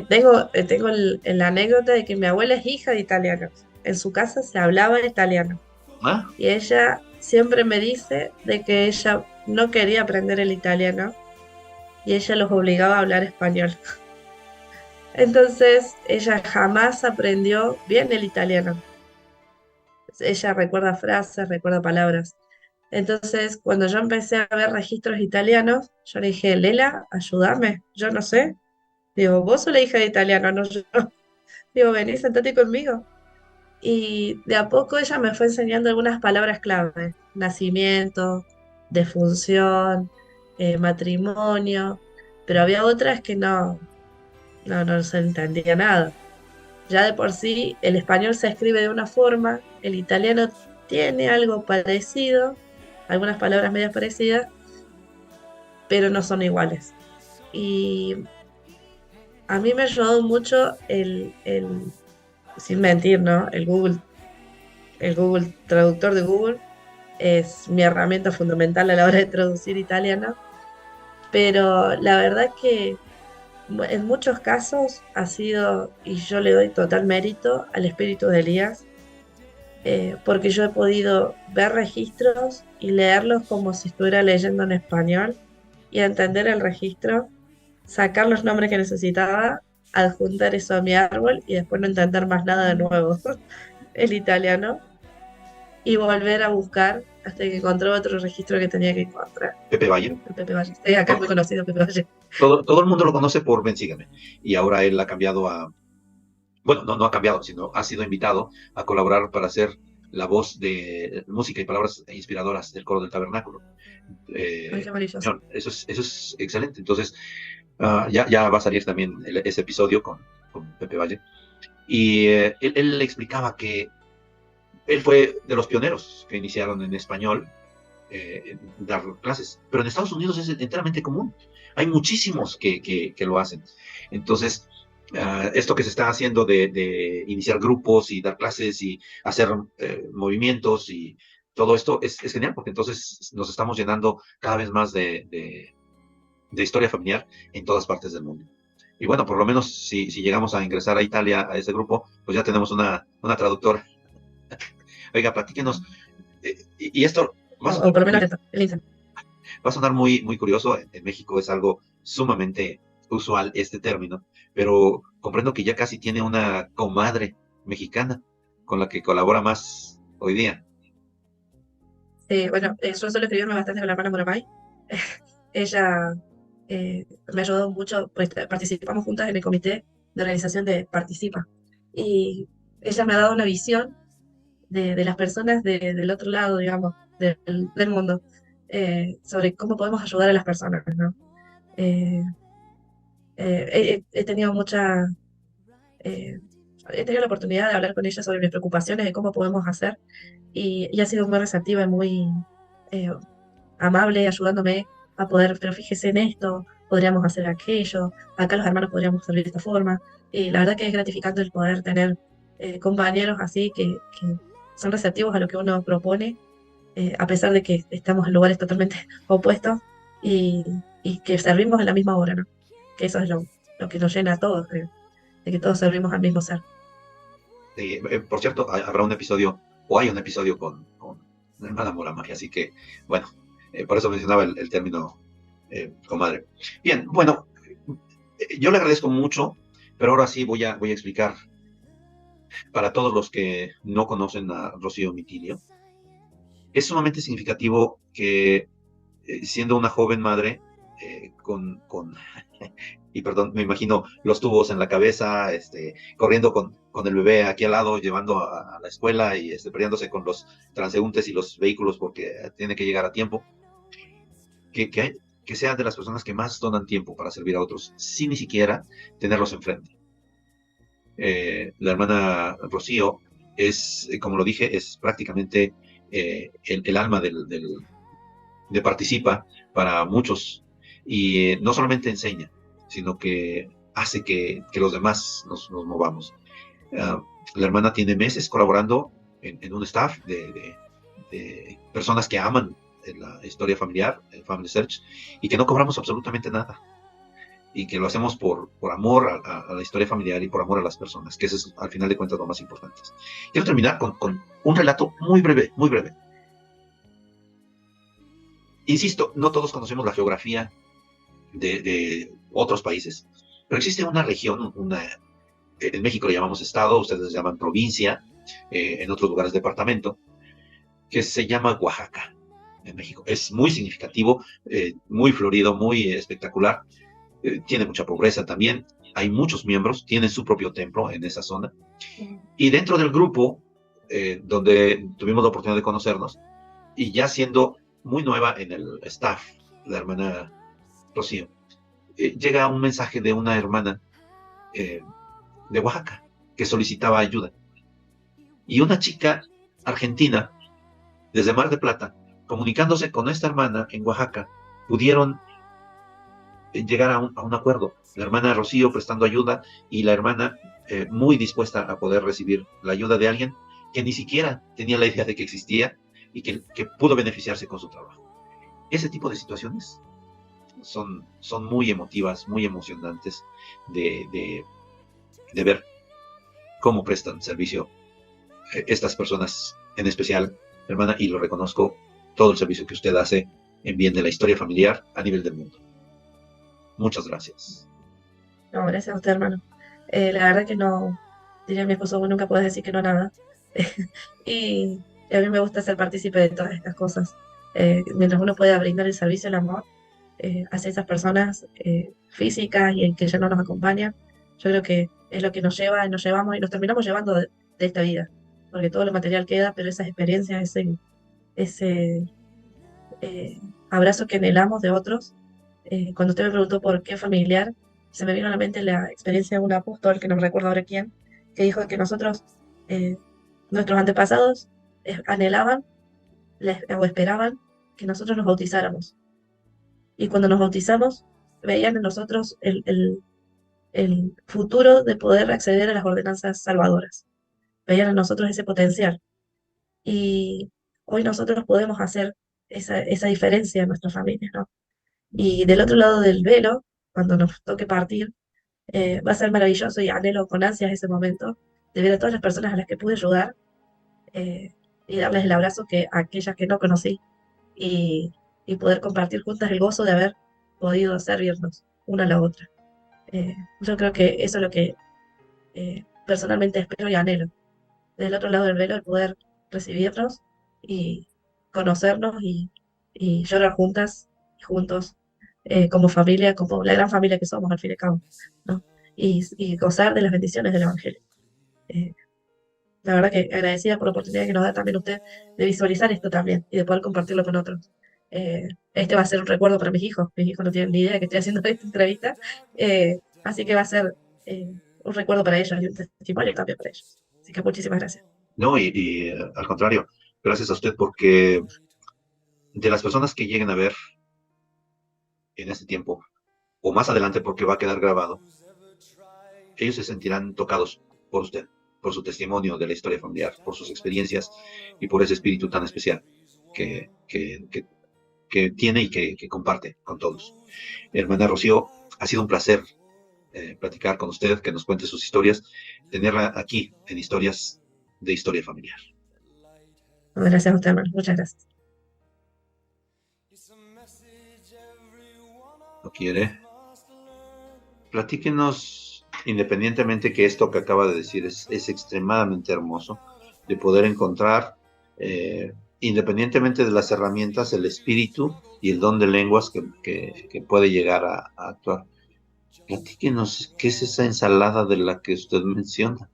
tengo la anécdota de que mi abuela es hija de italianos. En su casa se hablaba italiano. ¿Ah? Y ella siempre me dice de que ella no quería aprender el italiano y ella los obligaba a hablar español. Entonces ella jamás aprendió bien el italiano. Ella recuerda frases, recuerda palabras. Entonces, cuando yo empecé a ver registros italianos, yo le dije, Lela, ayúdame, yo no sé. Digo, vos sos la hija de italiano, no yo. Digo, vení, sentate conmigo. Y de a poco ella me fue enseñando algunas palabras clave: nacimiento, defunción, matrimonio. pero había otras que no se entendía nada. Ya de por sí, el español se escribe de una forma, el italiano tiene algo parecido, algunas palabras medias parecidas, pero no son iguales. Y a mí me ayudó mucho sin mentir, ¿no? El Google Traductor de Google es mi herramienta fundamental a la hora de traducir italiano, pero la verdad que en muchos casos ha sido, y yo le doy total mérito al espíritu de Elías, porque yo he podido ver registros y leerlos como si estuviera leyendo en español y entender el registro, sacar los nombres que necesitaba, adjuntar eso a mi árbol y después no entender más nada de nuevo el italiano y volver a buscar hasta que encontré otro registro que tenía que encontrar. Pepe Valle. El Pepe Valle. Sí, acá es muy conocido Pepe Valle. Todo el mundo lo conoce por Ven, sígueme. Y ahora él ha cambiado bueno, no ha cambiado, sino ha sido invitado a colaborar para hacer la voz de música y palabras inspiradoras del coro del tabernáculo. Ay, qué maravilloso. Eso es excelente. Entonces, ya va a salir también ese episodio con Pepe Valle. Y él explicaba que él fue de los pioneros que iniciaron en español dar clases, pero en Estados Unidos es enteramente común. Hay muchísimos que lo hacen. Entonces, esto que se está haciendo de iniciar grupos y dar clases y hacer movimientos y todo esto es genial, porque entonces nos estamos llenando cada vez más de historia familiar en todas partes del mundo. Y bueno, por lo menos si llegamos a ingresar a Italia a ese grupo, pues ya tenemos una traductora. Oiga, platíquenos. Y esto O por lo menos el Instagram. va a sonar muy, muy curioso. En México es algo sumamente usual este término, pero comprendo que ya casi tiene una comadre mexicana con la que colabora más hoy día. Sí, bueno, yo suelo escribirme bastante con la hermana Moramay. Ella me ayudó mucho, pues participamos juntas en el comité de organización de Participa. Y ella me ha dado una visión de las personas del otro lado, digamos, del mundo, sobre cómo podemos ayudar a las personas, ¿no? Eh, he tenido eh, he tenido la oportunidad de hablar con ella sobre mis preocupaciones de cómo podemos hacer y ha sido muy receptiva y muy eh, amable, ayudándome a poder, pero fíjese en esto, podríamos hacer aquello, acá los hermanos podríamos servir de esta forma. Y la verdad que es gratificante el poder tener compañeros así que son receptivos a lo que uno propone, a pesar de que estamos en lugares totalmente opuestos y, y que servimos en la misma hora, ¿no? Que eso es lo que nos llena a todos, creo, de que todos servimos al mismo ser. Por cierto, habrá un episodio, o hay un episodio con la hermana Moramay, así que, bueno, por eso mencionaba el término comadre. Bien, bueno, yo le agradezco mucho, pero ahora sí voy a explicar para todos los que no conocen a Rocío Mitilio. Es sumamente significativo que siendo una joven madre y perdón, me imagino los tubos en la cabeza, corriendo con el bebé aquí al lado, llevando a la escuela y peleándose con los transeúntes y los vehículos porque tiene que llegar a tiempo, que sean de las personas que más donan tiempo para servir a otros, sin ni siquiera tenerlos enfrente. La hermana Rocío como lo dije, es prácticamente el alma de Participa para muchos. Y no solamente enseña, sino que hace que los demás nos movamos. La hermana tiene meses colaborando en un staff de personas que aman la historia familiar, el Family Search, y que no cobramos absolutamente nada. Y que lo hacemos por amor a la historia familiar y por amor a las personas, que eso es al final de cuentas lo más importante. Quiero terminar con un relato muy breve, muy breve. Insisto, no todos conocemos la geografía de otros países, pero existe una región, en México le llamamos estado, ustedes le llaman provincia, en otros lugares departamento, que se llama Oaxaca, en México. Es muy significativo, muy florido, muy espectacular, tiene mucha pobreza también, hay muchos miembros, tienen su propio templo en esa zona, y dentro del grupo, donde tuvimos la oportunidad de conocernos, y ya siendo muy nueva en el staff, la hermana Rocío, llega un mensaje de una hermana eh, de Oaxaca que solicitaba ayuda. Y una chica argentina, desde Mar de Plata, comunicándose con esta hermana en Oaxaca, pudieron llegar a un acuerdo. La hermana Rocío prestando ayuda y la hermana muy dispuesta a poder recibir la ayuda de alguien que ni siquiera tenía la idea de que existía y que pudo beneficiarse con su trabajo. Ese tipo de situaciones son muy emotivas, muy emocionantes de ver cómo prestan servicio estas personas, en especial, hermana, y lo reconozco, todo el servicio que usted hace en bien de la historia familiar a nivel del mundo. Muchas gracias. No, gracias a usted, hermano. La verdad que no, diría mi esposo, vos nunca puedes decir que no a nada. Y a mí me gusta ser partícipe de todas estas cosas. Mientras uno pueda brindar el servicio, el amor, hacia esas personas físicas y en que ya no nos acompañan, yo creo que es lo que nos lleva y nos llevamos y nos terminamos llevando de esta vida. Porque todo lo material queda, pero esas experiencias, ese abrazo que anhelamos de otros. Cuando usted me preguntó por qué familiar, se me vino a la mente la experiencia de un apóstol, que no recuerdo ahora quién, que dijo que nosotros, eh, nuestros antepasados, anhelaban o esperaban que nosotros nos bautizáramos. Y cuando nos bautizamos, veían en nosotros el futuro de poder acceder a las ordenanzas salvadoras. Veían en nosotros ese potencial. Y hoy nosotros podemos hacer esa diferencia en nuestras familias, ¿no? Y del otro lado del velo, cuando nos toque partir, va a ser maravilloso y anhelo con ansias ese momento de ver a todas las personas a las que pude ayudar eh, y darles el abrazo que a aquellas que no conocí y, y poder compartir juntas el gozo de haber podido servirnos una a la otra. Yo creo que eso es lo que personalmente espero y anhelo. Del otro lado del velo, el poder recibirnos y conocernos y llorar juntas y juntos como familia, como la gran familia que somos al fin y al cabo, ¿no? Y gozar de las bendiciones del Evangelio. Eh, la verdad que agradecida por la oportunidad que nos da también usted de visualizar esto también y de poder compartirlo con otros. Este va a ser un recuerdo para mis hijos no tienen ni idea de que estoy haciendo esta entrevista, así que va a ser un recuerdo para ellos y un testimonio también para ellos. Así que muchísimas gracias. No, al contrario, gracias a usted porque de las personas que lleguen a ver en este tiempo o más adelante porque va a quedar grabado, ellos se sentirán tocados por usted, por su testimonio de la historia familiar, por sus experiencias y por ese espíritu tan especial que, que, que, que tiene y que comparte con todos. Hermana Rocío, ha sido un placer platicar con usted, que nos cuente sus historias, tenerla aquí en Historias de Historia Familiar. Gracias a usted, hermano. Muchas gracias. ¿No quiere? Platíquenos, independientemente que esto que acaba de decir es extremadamente hermoso, de poder encontrar, independientemente de las herramientas, el espíritu y el don de lenguas que puede llegar a actuar. Platíquenos, ¿qué es esa ensalada de la que usted menciona?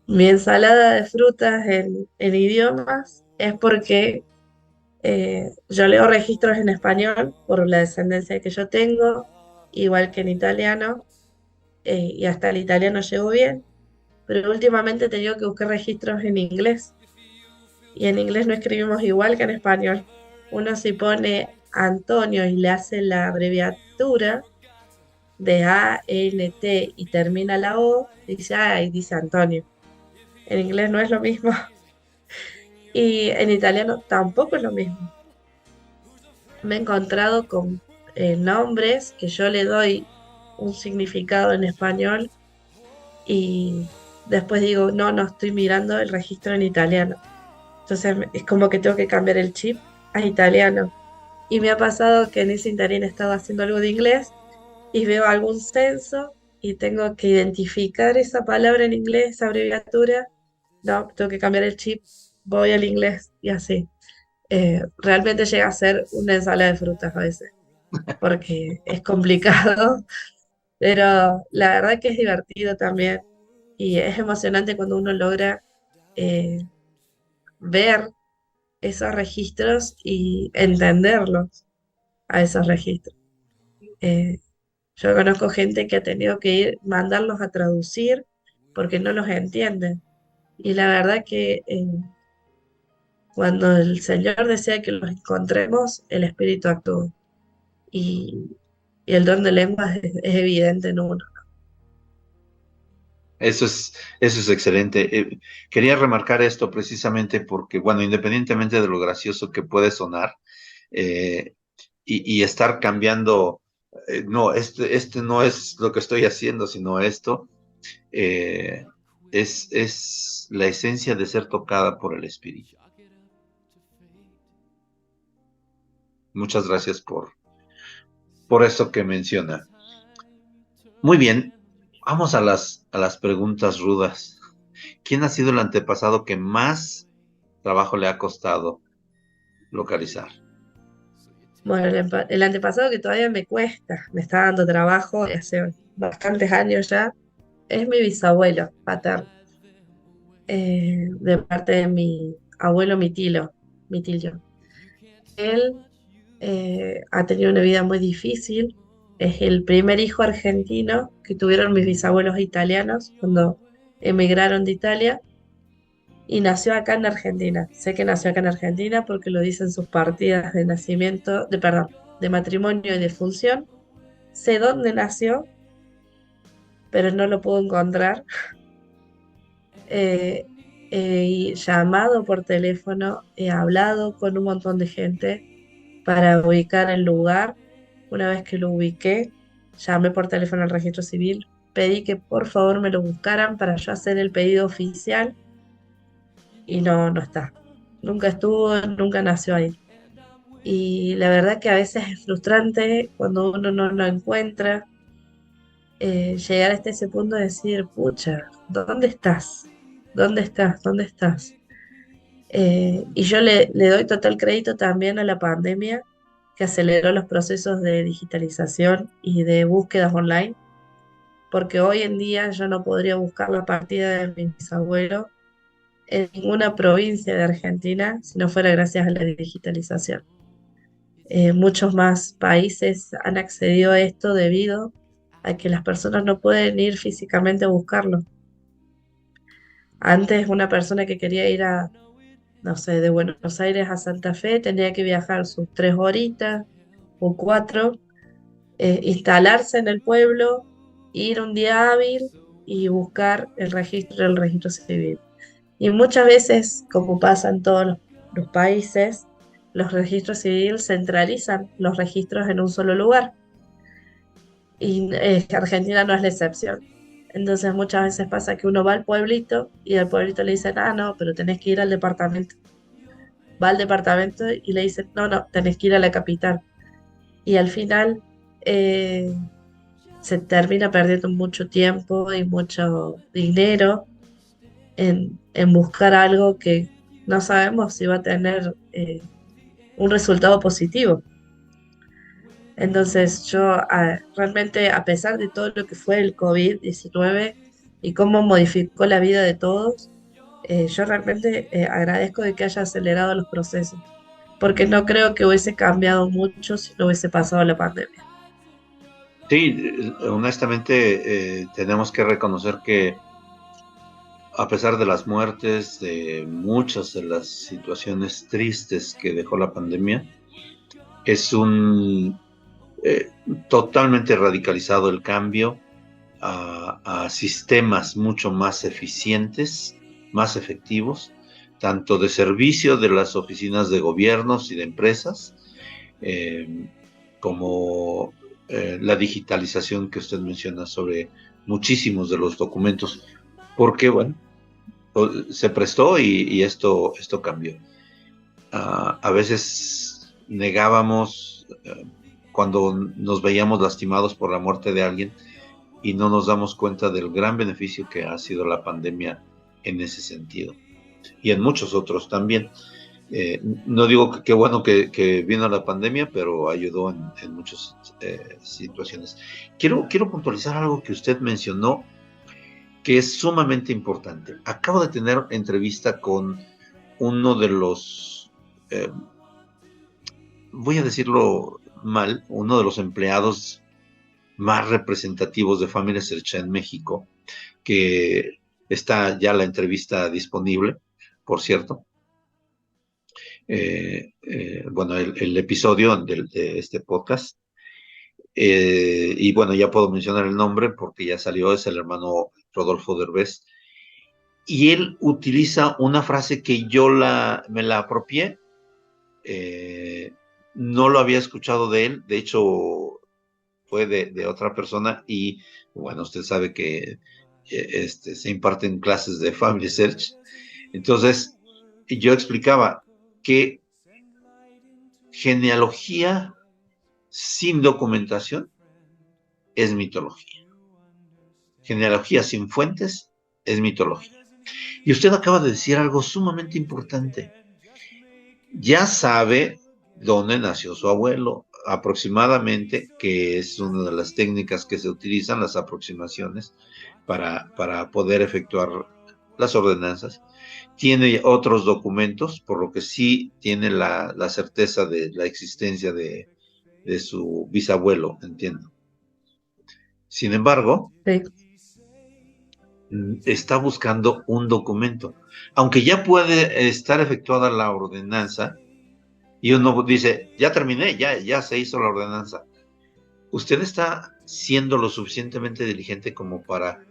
Mi ensalada de frutas en idiomas es porque yo leo registros en español por la descendencia que yo tengo, igual que en italiano, y hasta el italiano llegó bien, pero últimamente he tenido que buscar registros en inglés, y en inglés no escribimos igual que en español. Uno si pone Antonio y le hace la abreviatura de A-N-T y termina la O, dice A y dice Antonio. En inglés no es lo mismo, y en italiano tampoco es lo mismo. Me he encontrado con nombres que yo le doy un significado en español y después digo, no, no estoy mirando el registro en italiano. Entonces es como que tengo que cambiar el chip a italiano. Y me ha pasado que en ese interín he estado haciendo algo de inglés y veo algún censo y tengo que identificar esa palabra en inglés, esa abreviatura. No, tengo que cambiar el chip, voy al inglés y así. Realmente llega a ser una ensalada de frutas a veces, porque es complicado, pero la verdad que es divertido también y es emocionante cuando uno logra eh, ver esos registros y entenderlos a esos registros. Eh, yo conozco gente que ha tenido que ir, mandarlos a traducir porque no los entienden. Y la verdad que cuando el Señor desea que los encontremos, el Espíritu actúa. Y, y el don de lenguas es evidente en uno. Eso es excelente. Quería remarcar esto precisamente porque, bueno, independientemente de lo gracioso que puede sonar, eh, y estar cambiando, no, este no es lo que estoy haciendo, sino esto, eh, es la esencia de ser tocada por el Espíritu. Muchas gracias por eso que menciona. Muy bien, vamos a a las preguntas rudas. ¿Quién ha sido el antepasado que más trabajo le ha costado localizar? Bueno, el antepasado que todavía me cuesta, me está dando trabajo hace bastantes años ya, es mi bisabuelo paterno, de parte de mi abuelo mi tío. Él ha tenido una vida muy difícil, es el primer hijo argentino que tuvieron mis bisabuelos italianos cuando emigraron de Italia y nació acá en Argentina. Sé que nació acá en Argentina porque lo dicen sus partidas de nacimiento, perdón, de matrimonio y de función. Sé dónde nació, pero no lo puedo encontrar. Eh, y llamado por teléfono, he hablado con un montón de gente para ubicar el lugar. Una vez que lo ubiqué, llamé por teléfono al registro civil, pedí que por favor me lo buscaran para yo hacer el pedido oficial y no, no está. Nunca estuvo, nunca nació ahí. Y la verdad que a veces es frustrante cuando uno no lo encuentra, llegar hasta ese punto de decir, pucha, ¿dónde estás? ¿Dónde estás? ¿Dónde estás? Y yo le doy total crédito también a la pandemia que aceleró los procesos de digitalización y de búsquedas online, porque hoy en día yo no podría buscar la partida de mi bisabuelo en ninguna provincia de Argentina si no fuera gracias a la digitalización. Muchos más países han accedido a esto debido a que las personas no pueden ir físicamente a buscarlo. Antes una persona que quería ir a, no sé, de Buenos Aires a Santa Fe tenía que viajar sus 3 horitas o 4, instalarse en el pueblo, ir un día hábil y buscar el registro civil. Y muchas veces, como pasa en todos los países, los registros civiles centralizan los registros en un solo lugar. Y Argentina no es la excepción. Entonces muchas veces pasa que uno va al pueblito y al pueblito le dicen, ah, no, pero tenés que ir al departamento. Va al departamento y le dicen, no, no, tenés que ir a la capital. Y al final eh, se termina perdiendo mucho tiempo y mucho dinero en buscar algo que no sabemos si va a tener un resultado positivo. Entonces yo realmente, a pesar de todo lo que fue el COVID-19 y cómo modificó la vida de todos, yo realmente agradezco de que haya acelerado los procesos, porque no creo que hubiese cambiado mucho si no hubiese pasado la pandemia. Sí, honestamente, tenemos que reconocer que a pesar de las muertes, de muchas de las situaciones tristes que dejó la pandemia, es un eh, totalmente radicalizado el cambio a sistemas mucho más eficientes, más efectivos, tanto de servicio de las oficinas de gobiernos y de empresas, eh, como la digitalización que usted menciona sobre muchísimos de los documentos, porque, bueno, se prestó y esto cambió. A veces negábamos cuando nos veíamos lastimados por la muerte de alguien y no nos damos cuenta del gran beneficio que ha sido la pandemia en ese sentido y en muchos otros también. No digo que qué bueno que vino la pandemia, pero ayudó en muchas situaciones. Quiero puntualizar algo que usted mencionó que es sumamente importante. Acabo de tener entrevista con uno de los, voy a decirlo mal, uno de los empleados más representativos de Family Search en México, que está ya la entrevista disponible, por cierto. Bueno, el episodio de este podcast. Y bueno, ya puedo mencionar el nombre porque ya salió, es el hermano Rodolfo Derbez. Y él utiliza una frase que me la apropié. No lo había escuchado de él, de hecho fue de otra persona y bueno, usted sabe que se imparten clases de Family Search. Entonces, yo explicaba que genealogía sin documentación es mitología. Genealogía sin fuentes es mitología. Y usted acaba de decir algo sumamente importante. Ya sabe dónde nació su abuelo, aproximadamente, que es una de las técnicas que se utilizan, las aproximaciones, para poder efectuar las ordenanzas. Tiene otros documentos, por lo que sí tiene la certeza de la existencia de su bisabuelo, entiendo. Sin embargo, Sí, está buscando un documento. Aunque ya puede estar efectuada la ordenanza, y uno dice, ya terminé, ya se hizo la ordenanza. Usted está siendo lo suficientemente diligente como para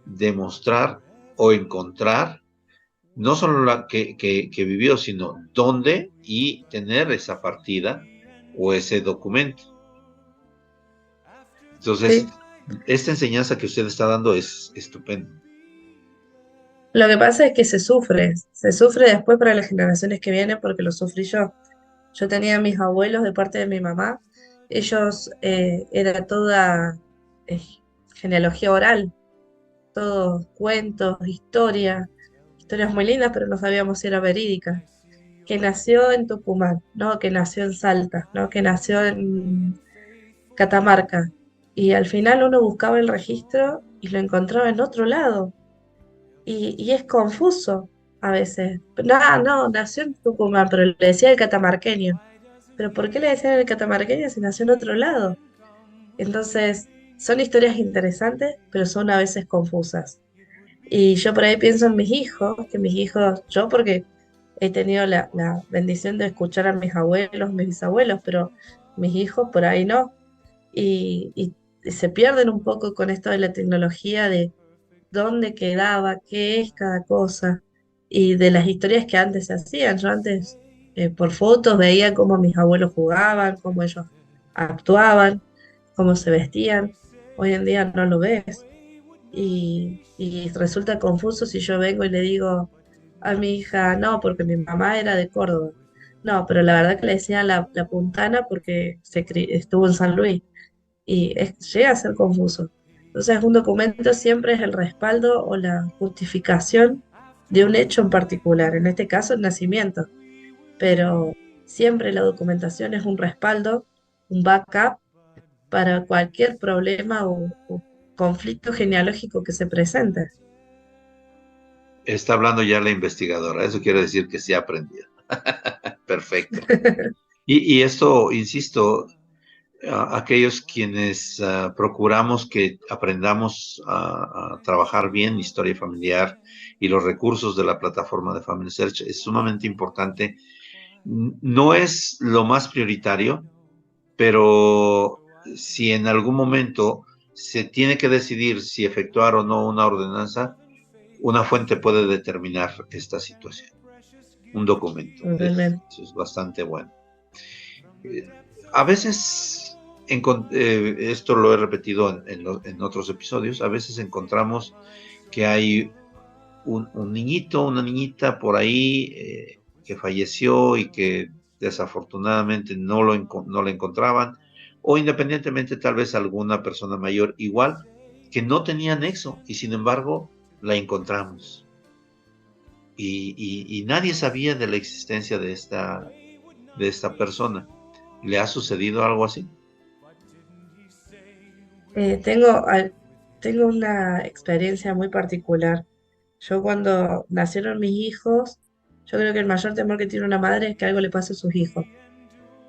demostrar o encontrar no solo la que vivió, sino dónde y tener esa partida o ese documento. Entonces, sí. esta enseñanza que usted está dando es estupenda. Lo que pasa es que se sufre después para las generaciones que vienen porque lo sufrí yo. Yo tenía a mis abuelos de parte de mi mamá, ellos era toda eh, genealogía oral, todos cuentos, historias muy lindas, pero no sabíamos si era verídica. Que nació en Tucumán, ¿no? Que nació en Salta, ¿no? Que nació en Catamarca. Y al final uno buscaba el registro y lo encontraba en otro lado. Y es confuso a veces. No, nació en Tucumán, pero le decía el catamarqueño. Pero ¿por qué le decían el catamarqueño si nació en otro lado? Entonces, son historias interesantes, pero son a veces confusas. Y yo por ahí pienso en mis hijos, que mis hijos, yo porque he tenido la bendición de escuchar a mis abuelos, mis bisabuelos, pero mis hijos por ahí no. Y se pierden un poco con esto de la tecnología, de dónde quedaba, qué es cada cosa, y de las historias que antes se hacían. Yo antes, por fotos, veía cómo mis abuelos jugaban, cómo ellos actuaban, cómo se vestían. Hoy en día no lo ves. Y resulta confuso si yo vengo y le digo a mi hija, no, porque mi mamá era de Córdoba. No, pero la verdad que le decía la puntana porque estuvo en San Luis llega a ser confuso. Entonces, un documento siempre es el respaldo o la justificación de un hecho en particular, en este caso el nacimiento, pero siempre la documentación es un respaldo, un backup para cualquier problema o conflicto genealógico que se presente. Está hablando ya la investigadora, eso quiere decir que sí ha aprendido. Perfecto. Y esto, insisto, aquellos quienes procuramos que aprendamos a trabajar bien historia familiar y los recursos de la plataforma de Family Search es sumamente importante. No es lo más prioritario, pero si en algún momento se tiene que decidir si efectuar o no una ordenanza, una fuente puede determinar esta situación, un documento. Realmente. Eso es bastante bueno. A veces, esto lo he repetido en otros episodios, a veces encontramos que hay un niñito, una niñita por ahí que falleció y que desafortunadamente no lo encontraban, o independientemente tal vez alguna persona mayor igual, que no tenía nexo y sin embargo la encontramos. Y nadie sabía de la existencia de esta persona. ¿Le ha sucedido algo así? Eh, tengo, al- tengo una experiencia muy particular. Yo cuando nacieron mis hijos, yo creo que el mayor temor que tiene una madre es que algo le pase a sus hijos.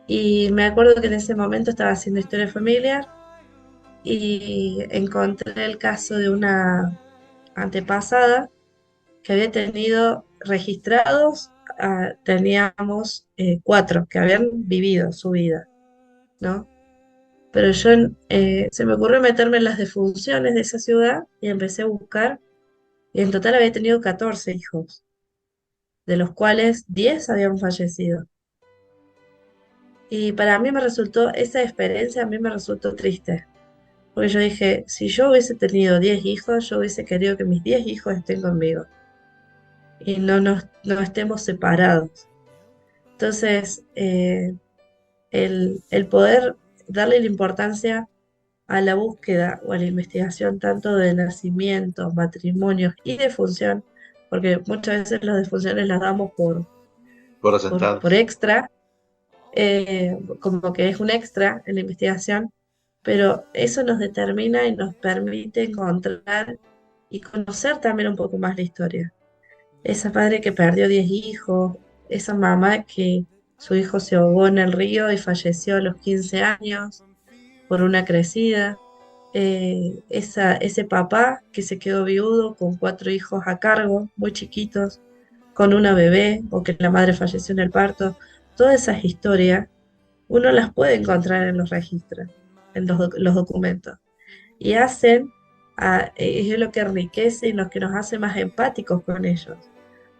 Y me acuerdo que en ese momento estaba haciendo historia familiar y encontré el caso de una antepasada que había tenido registrados, teníamos cuatro que habían vivido su vida, ¿no? Pero yo se me ocurrió meterme en las defunciones de esa ciudad y empecé a buscar, y en total había tenido 14 hijos, de los cuales 10 habían fallecido. Y para mí me resultó, esa experiencia a mí me resultó triste, porque yo dije, si yo hubiese tenido 10 hijos, yo hubiese querido que mis 10 hijos estén conmigo y no estemos separados. Entonces, el poder darle la importancia a la búsqueda o a la investigación tanto de nacimientos, matrimonios y defunción, porque muchas veces las defunciones las damos por por asentados. extra, como que es un extra en la investigación, pero eso nos determina y nos permite encontrar y conocer también un poco más la historia. Esa padre que perdió 10 hijos, esa mamá que su hijo se ahogó en el río y falleció a los 15 años por una crecida, ese papá que se quedó viudo con cuatro hijos a cargo, muy chiquitos, con una bebé o que la madre falleció en el parto, todas esas historias uno las puede encontrar en los registros, en los documentos, y es lo que enriquece y lo que nos hace más empáticos con ellos,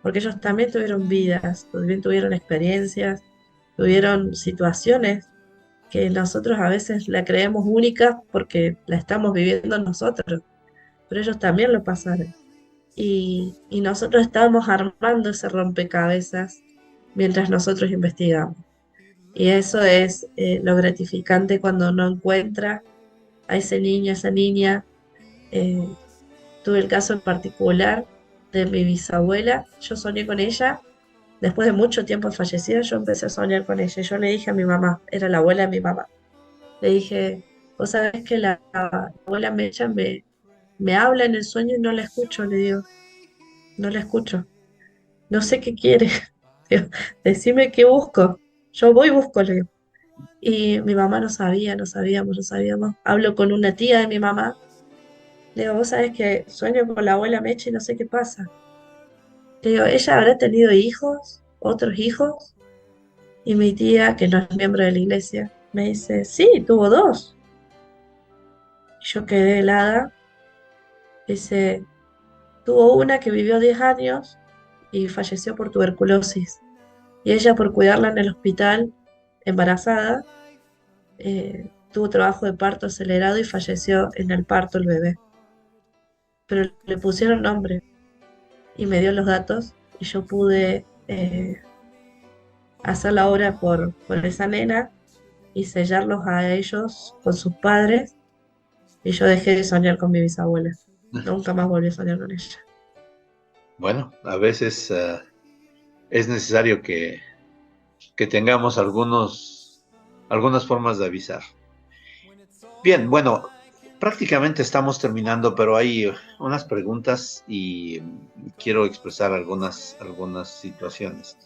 porque ellos también tuvieron vidas, también tuvieron experiencias, tuvieron situaciones que nosotros a veces la creemos única porque la estamos viviendo nosotros, pero ellos también lo pasaron. Y nosotros estábamos armando ese rompecabezas mientras nosotros investigamos. Y eso es lo gratificante cuando uno encuentra a ese niño, a esa niña. Eh, Tuve el caso en particular de mi bisabuela. Yo soñé con ella. Después de mucho tiempo fallecida, yo empecé a soñar con ella. Y yo le dije a mi mamá, era la abuela de mi mamá. Le dije, vos sabés que la abuela Mecha me habla en el sueño y no la escucho, le digo, no la escucho. No sé qué quiere. Digo, decime qué busco. Yo voy y busco, le digo. Y mi mamá no sabía, no sabíamos, no sabíamos. Hablo con una tía de mi mamá. Le digo, vos sabés que sueño con la abuela Mecha y no sé qué pasa. Le digo, ¿ella habrá tenido hijos? ¿Otros hijos? Y mi tía, que no es miembro de la iglesia, me dice, sí, tuvo dos. Y yo quedé helada. Dice, tuvo una que vivió 10 años y falleció por tuberculosis. Y ella, por cuidarla en el hospital, embarazada, tuvo trabajo de parto acelerado y falleció en el parto el bebé. Pero le pusieron nombre y me dio los datos y yo pude hacer la obra por esa nena y sellarlos a ellos con sus padres. Y yo dejé de soñar con mi bisabuela. Nunca más volví a soñar con ella. Bueno, a veces es necesario que tengamos algunas formas de avisar. Bien, bueno, prácticamente estamos terminando, pero hay unas preguntas y quiero expresar algunas situaciones.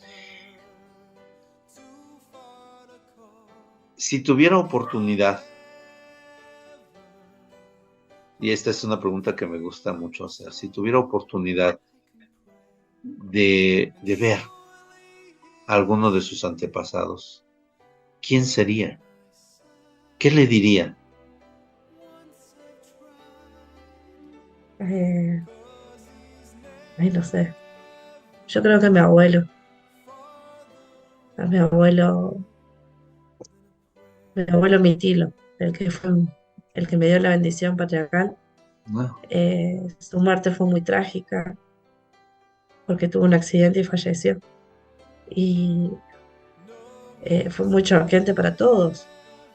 Si tuviera oportunidad, y esta es una pregunta que me gusta mucho hacer, si tuviera oportunidad de ver a alguno de sus antepasados, ¿quién sería? ¿Qué le diría? Eh, Ay, no sé. Yo creo que mi abuelo, a mi abuelo Mitilo, el que me dio la bendición patriarcal. No. Su muerte fue muy trágica porque tuvo un accidente y falleció. Y fue muy choqueante para todos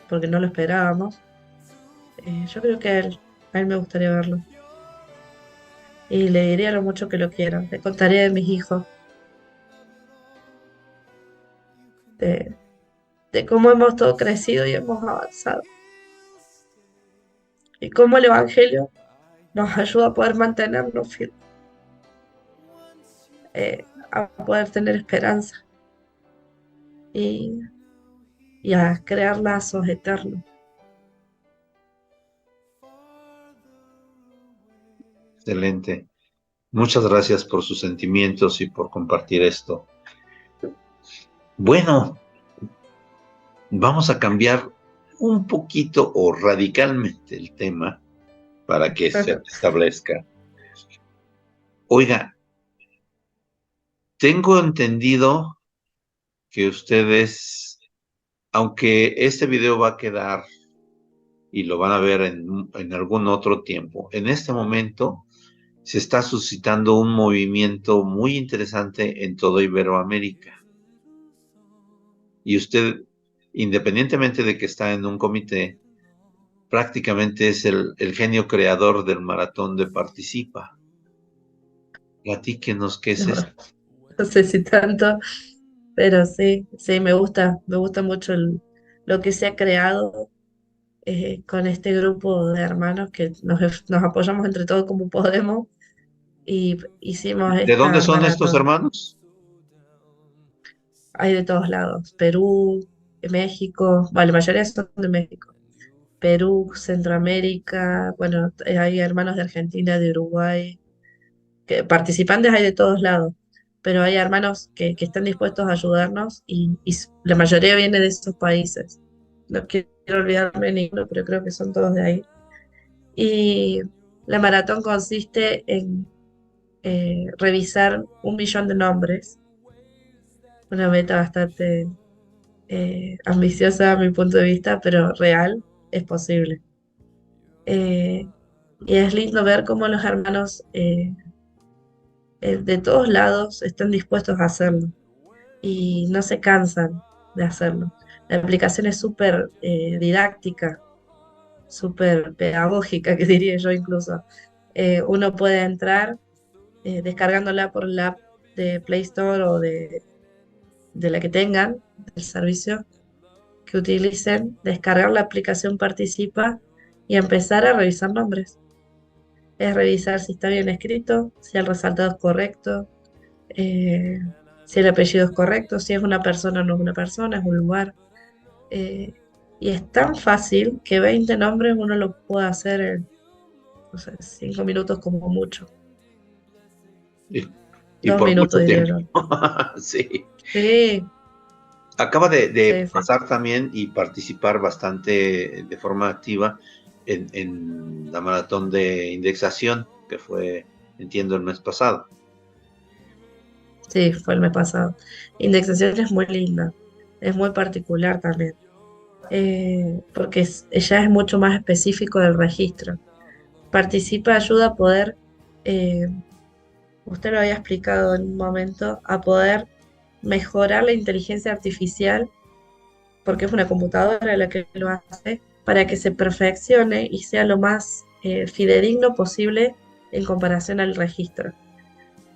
porque no lo esperábamos. Yo creo que a él me gustaría verlo. Y le diría lo mucho que lo quiero. Le contaría de mis hijos, de, de cómo hemos todos crecido y hemos avanzado. Y cómo el Evangelio nos ayuda a poder mantenernos firmes, a poder tener esperanza y, y a crear lazos eternos. excelente. Muchas gracias por sus sentimientos y por compartir esto. Bueno, vamos a cambiar un poquito o radicalmente el tema para que se establezca. Oiga, tengo entendido que ustedes, aunque este video va a quedar y lo van a ver en algún otro tiempo, en este momento se está suscitando un movimiento muy interesante en toda Iberoamérica. Y usted, independientemente de que está en un comité, prácticamente es el genio creador del maratón de Participa. Platíquenos qué es No, esto. no sé si tanto, pero sí, sí, me gusta mucho lo que se ha creado con este grupo de hermanos que nos apoyamos entre todos como podemos y hicimos ¿De dónde esta son estos maratón. hermanos? Hay de todos lados, Perú, México, bueno, la mayoría son de México, Perú, Centroamérica, bueno, hay hermanos de Argentina, de Uruguay, que participantes hay de todos lados, pero hay hermanos que están dispuestos a ayudarnos y la mayoría viene de esos países. No quiero olvidarme de ninguno, pero creo que son todos de ahí. Y la maratón consiste en revisar 1 millón de nombres, una meta bastante ambiciosa a mi punto de vista, pero real, es posible. Eh, y es lindo ver cómo los hermanos de todos lados están dispuestos a hacerlo y no se cansan de hacerlo. La aplicación es súper didáctica, súper pedagógica, que diría yo incluso. Uno puede entrar descargándola por la app de Play Store o de la que tengan, del servicio que utilicen, descargar la aplicación Participa y empezar a revisar nombres. Es revisar si está bien escrito, si el resaltado es correcto, eh, si el apellido es correcto, si es una persona o no es una persona, es un lugar. Eh, y es tan fácil que 20 nombres uno lo puede hacer en, no sé, 5 minutos como mucho. Y, y Dos por minutos mucho diría tiempo. yo. Sí. Sí, Acaba de sí, sí. pasar también y participar bastante de forma activa en la maratón de indexación, que fue, entiendo, el mes pasado. Sí, fue el mes pasado. Indexación es muy linda, es muy particular también, porque ya es mucho más específico del registro. Participa ayuda a poder, eh, usted lo había explicado en un momento, a poder mejorar la inteligencia artificial, porque es una computadora la que lo hace, para que se perfeccione y sea lo más fidedigno posible en comparación al registro.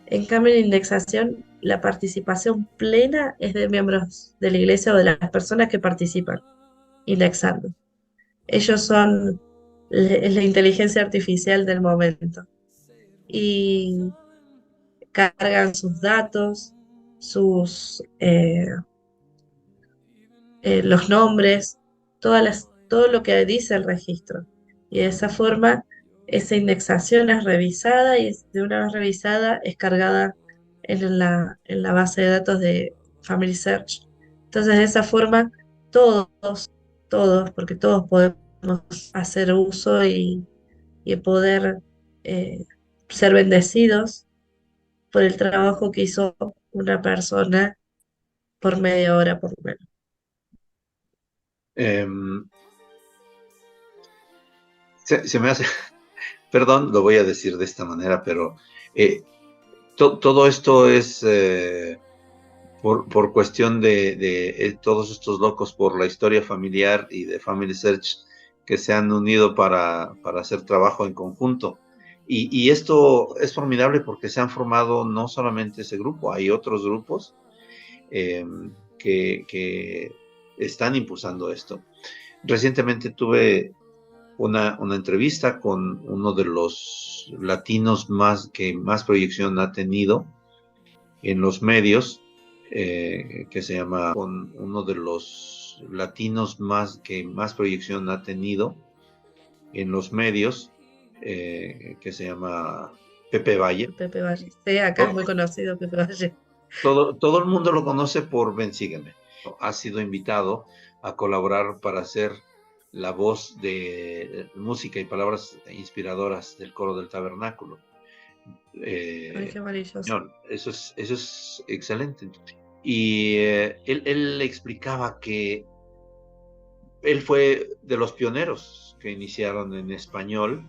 En cambio, en indexación, la participación plena es de miembros de la iglesia o de las personas que participan indexando. Ellos son la inteligencia artificial del momento y cargan sus datos, los nombres, todo lo que dice el registro. Y de esa forma, esa indexación es revisada y de una vez revisada es cargada en la base de datos de Family Search. Entonces, de esa forma, porque todos podemos hacer uso y poder eh, ser bendecidos por el trabajo que hizo una persona por media hora por lo menos. Em, se me hace, perdón, lo voy a decir de esta manera, pero eh, todo esto es por cuestión de todos estos locos por la historia familiar y de Family Search que se han unido para hacer trabajo en conjunto. Y esto es formidable porque se han formado no solamente ese grupo, hay otros grupos eh, que están impulsando esto. Recientemente tuve una entrevista con uno de los latinos que más proyección ha tenido en los medios, que se llama, con uno de los latinos que más proyección ha tenido en los medios, que se llama Pepe Valle. Pepe Valle. Sí, acá es muy Todo, conocido Pepe Valle. todo el mundo lo conoce por Ven, sígueme. Ha sido invitado a colaborar para hacer la voz de música y palabras inspiradoras del coro del tabernáculo. Ay, qué maravilloso. Señor, eso es excelente. Y él explicaba que él fue de los pioneros que iniciaron en español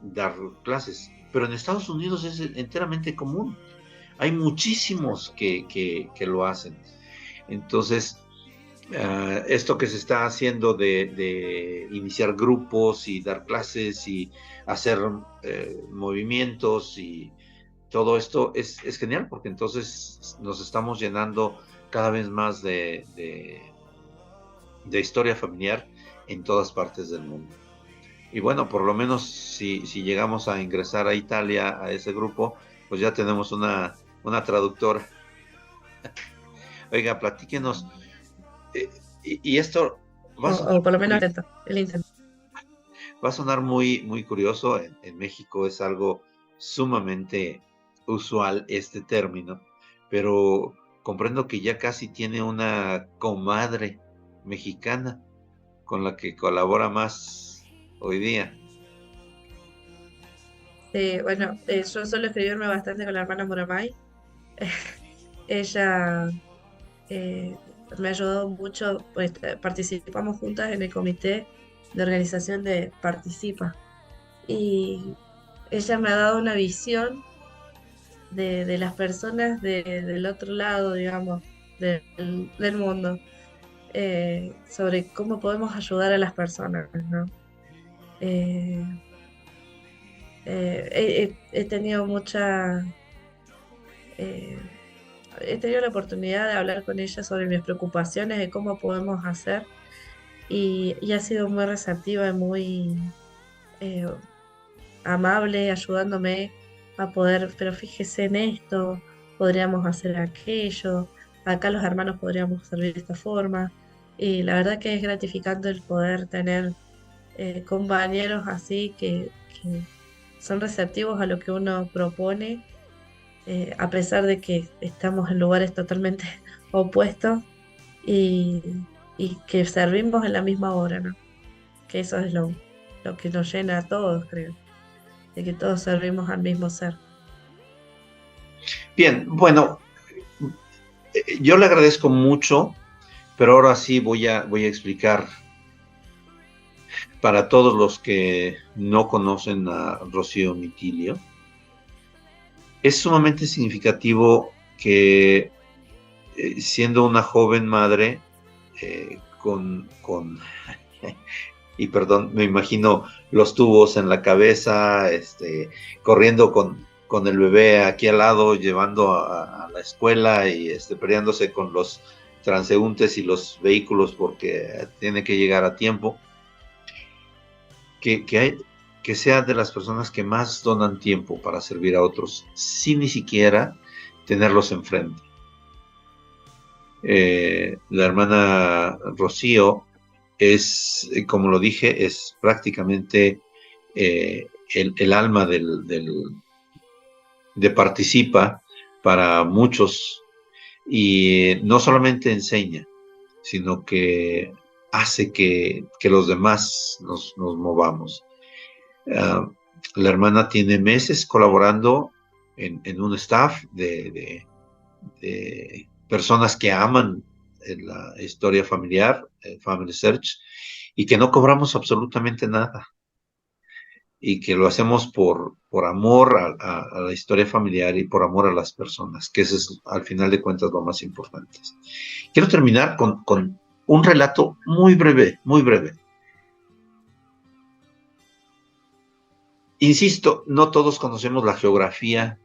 dar clases, pero en Estados Unidos es enteramente común. Hay muchísimos que lo hacen. Entonces, esto que se está haciendo de iniciar grupos y dar clases y hacer movimientos y todo esto es genial, porque entonces nos estamos llenando cada vez más de historia familiar en todas partes del mundo. Y bueno, por lo menos si llegamos a ingresar a Italia a ese grupo, pues ya tenemos una traductora. Oiga, platíquenos. Y esto va a O sonar por lo menos muy, intento, el intento. va a sonar muy, muy curioso. En México es algo sumamente usual este término, pero comprendo que ya casi tiene una comadre mexicana con la que colabora más hoy día. Sí, bueno, yo suelo escribirme bastante con la hermana Muramay. Ella eh, me ayudó mucho, pues participamos juntas en el comité de organización de Participa. Y ella me ha dado una visión de las personas del otro lado, digamos, del mundo, sobre cómo podemos ayudar a las personas, ¿no? Eh, he tenido eh, he tenido la oportunidad de hablar con ella sobre mis preocupaciones de cómo podemos hacer y ha sido muy receptiva y muy eh, amable, ayudándome a poder, pero fíjese en esto, podríamos hacer aquello, acá los hermanos podríamos servir de esta forma. Y la verdad que es gratificante el poder tener compañeros así que son receptivos a lo que uno propone, a pesar de que estamos en lugares totalmente opuestos y, y que servimos en la misma obra, ¿no? Que eso es lo que nos llena a todos, creo, de que todos servimos al mismo ser. Bien, bueno, yo le agradezco mucho, pero ahora sí voy a explicar para todos los que no conocen a Rocío Mitilio. Es sumamente significativo que siendo una joven madre y perdón, me imagino los tubos en la cabeza, corriendo con el bebé aquí al lado, llevando a la escuela y peleándose con los transeúntes y los vehículos porque tiene que llegar a tiempo, que sea de las personas que más donan tiempo para servir a otros, sin ni siquiera tenerlos enfrente. La hermana Rocío es, como lo dije, es prácticamente el alma de Participa para muchos y no solamente enseña, sino que hace que los demás nos movamos. La hermana tiene meses colaborando en un staff de personas que aman la historia familiar, Family Search, y que no cobramos absolutamente nada. Y que lo hacemos por amor a la historia familiar y por amor a las personas, que eso es al final de cuentas lo más importante. Quiero terminar con un relato muy breve, muy breve. Insisto, no todos conocemos la geografía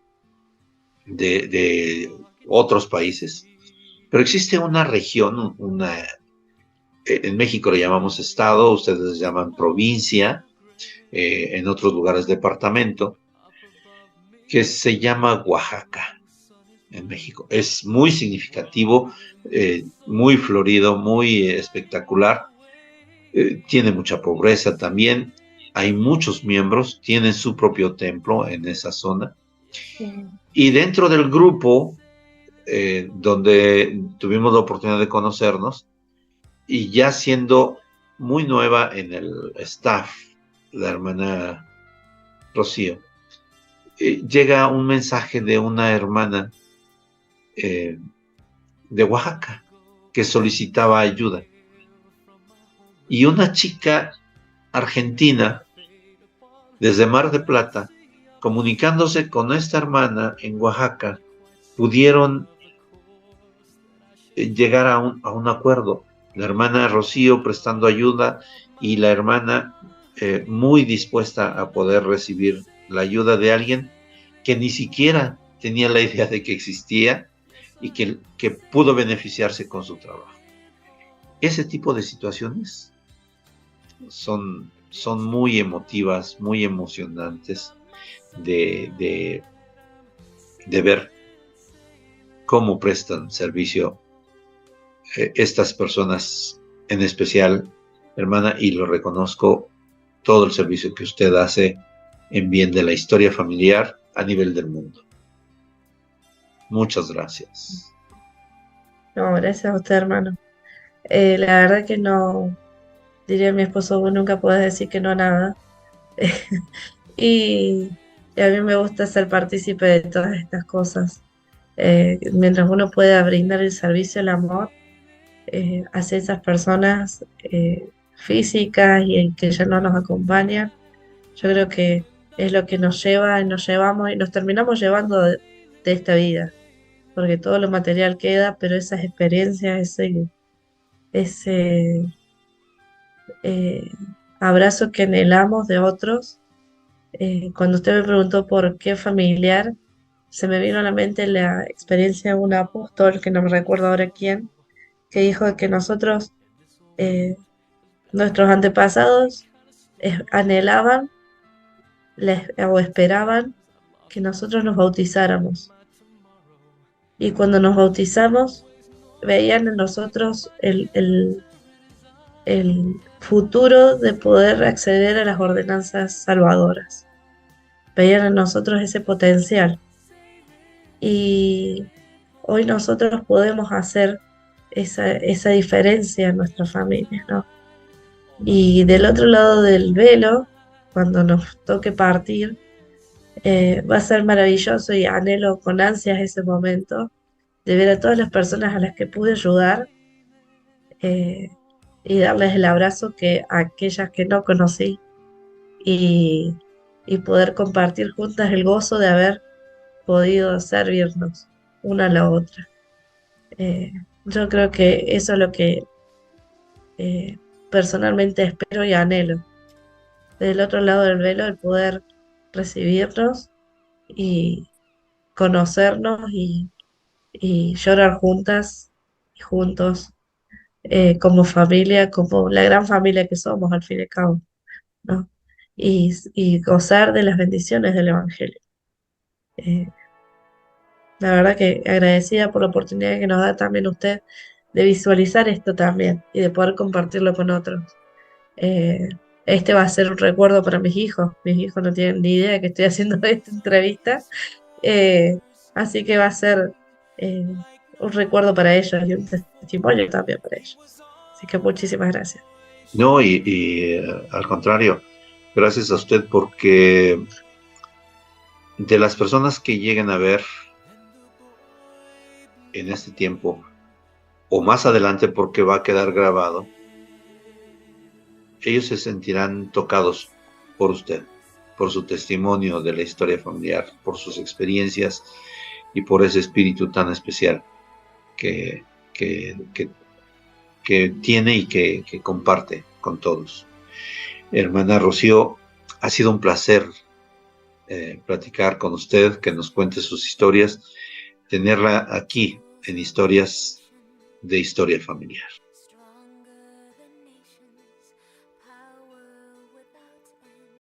de otros países, pero existe una región, en México le llamamos estado, ustedes llaman provincia, en otros lugares departamento, que se llama Oaxaca, en México. Es muy significativo, muy florido, muy espectacular. Tiene mucha pobreza también, hay muchos miembros, tienen su propio templo en esa zona. Sí. Y dentro del grupo, donde tuvimos la oportunidad de conocernos, y ya siendo muy nueva en el staff, la hermana Rocío, llega un mensaje de una hermana eh, de Oaxaca que solicitaba ayuda. Y una chica argentina, desde Mar de Plata, comunicándose con esta hermana en Oaxaca, pudieron llegar a un acuerdo. La hermana Rocío prestando ayuda y la hermana muy dispuesta a poder recibir la ayuda de alguien que ni siquiera tenía la idea de que existía y que pudo beneficiarse con su trabajo. Ese tipo de situaciones son muy emotivas, muy emocionantes de ver cómo prestan servicio estas personas en especial, hermana, y lo reconozco, todo el servicio que usted hace en bien de la historia familiar a nivel del mundo. Muchas gracias. No, gracias a usted, hermano. La verdad que no, diría mi esposo, vos nunca podés decir que no a nada. Y, y a mí me gusta ser partícipe de todas estas cosas. Mientras uno pueda brindar el servicio, el amor hacia esas personas físicas y que ya no nos acompañan, yo creo que es lo que nos lleva y nos llevamos y nos terminamos llevando de esta vida, porque todo lo material queda, pero esas experiencias, ese eh, abrazo que anhelamos de otros. Cuando usted me preguntó por qué familiar, se me vino a la mente la experiencia de un apóstol, que no me recuerdo ahora quién, que dijo que nosotros, eh, nuestros antepasados, anhelaban o esperaban que nosotros nos bautizáramos. Y cuando nos bautizamos, veían en nosotros el futuro de poder acceder a las ordenanzas salvadoras. Veían en nosotros ese potencial. Y hoy nosotros podemos hacer esa diferencia en nuestra familia, ¿no? Y del otro lado del velo, cuando nos toque partir, va a ser maravilloso y anhelo con ansias ese momento de ver a todas las personas a las que pude ayudar eh, y darles el abrazo que a aquellas que no conocí y, y poder compartir juntas el gozo de haber podido servirnos una a la otra. Eh, yo creo que eso es lo que eh, personalmente espero y anhelo. Del otro lado del velo, el poder recibirnos y conocernos y llorar juntas y juntos, como familia, como la gran familia que somos al fin y al cabo, ¿no? Y gozar de las bendiciones del Evangelio. Eh, la verdad que agradecida por la oportunidad que nos da también usted de visualizar esto también y de poder compartirlo con otros. Eh, este va a ser un recuerdo para mis hijos. Mis hijos no tienen ni idea que estoy haciendo esta entrevista. Eh, Así que va a ser eh, un recuerdo para ellos y un testimonio también para ellos. Así que muchísimas gracias. No, al contrario, gracias a usted porque de las personas que lleguen a ver en este tiempo o más adelante porque va a quedar grabado, ellos se sentirán tocados por usted, por su testimonio de la historia familiar, por sus experiencias y por ese espíritu tan especial que, que, que, que tiene y que comparte con todos. Hermana Rocío, ha sido un placer platicar con usted, que nos cuente sus historias, tenerla aquí en Historias de Historia Familiar.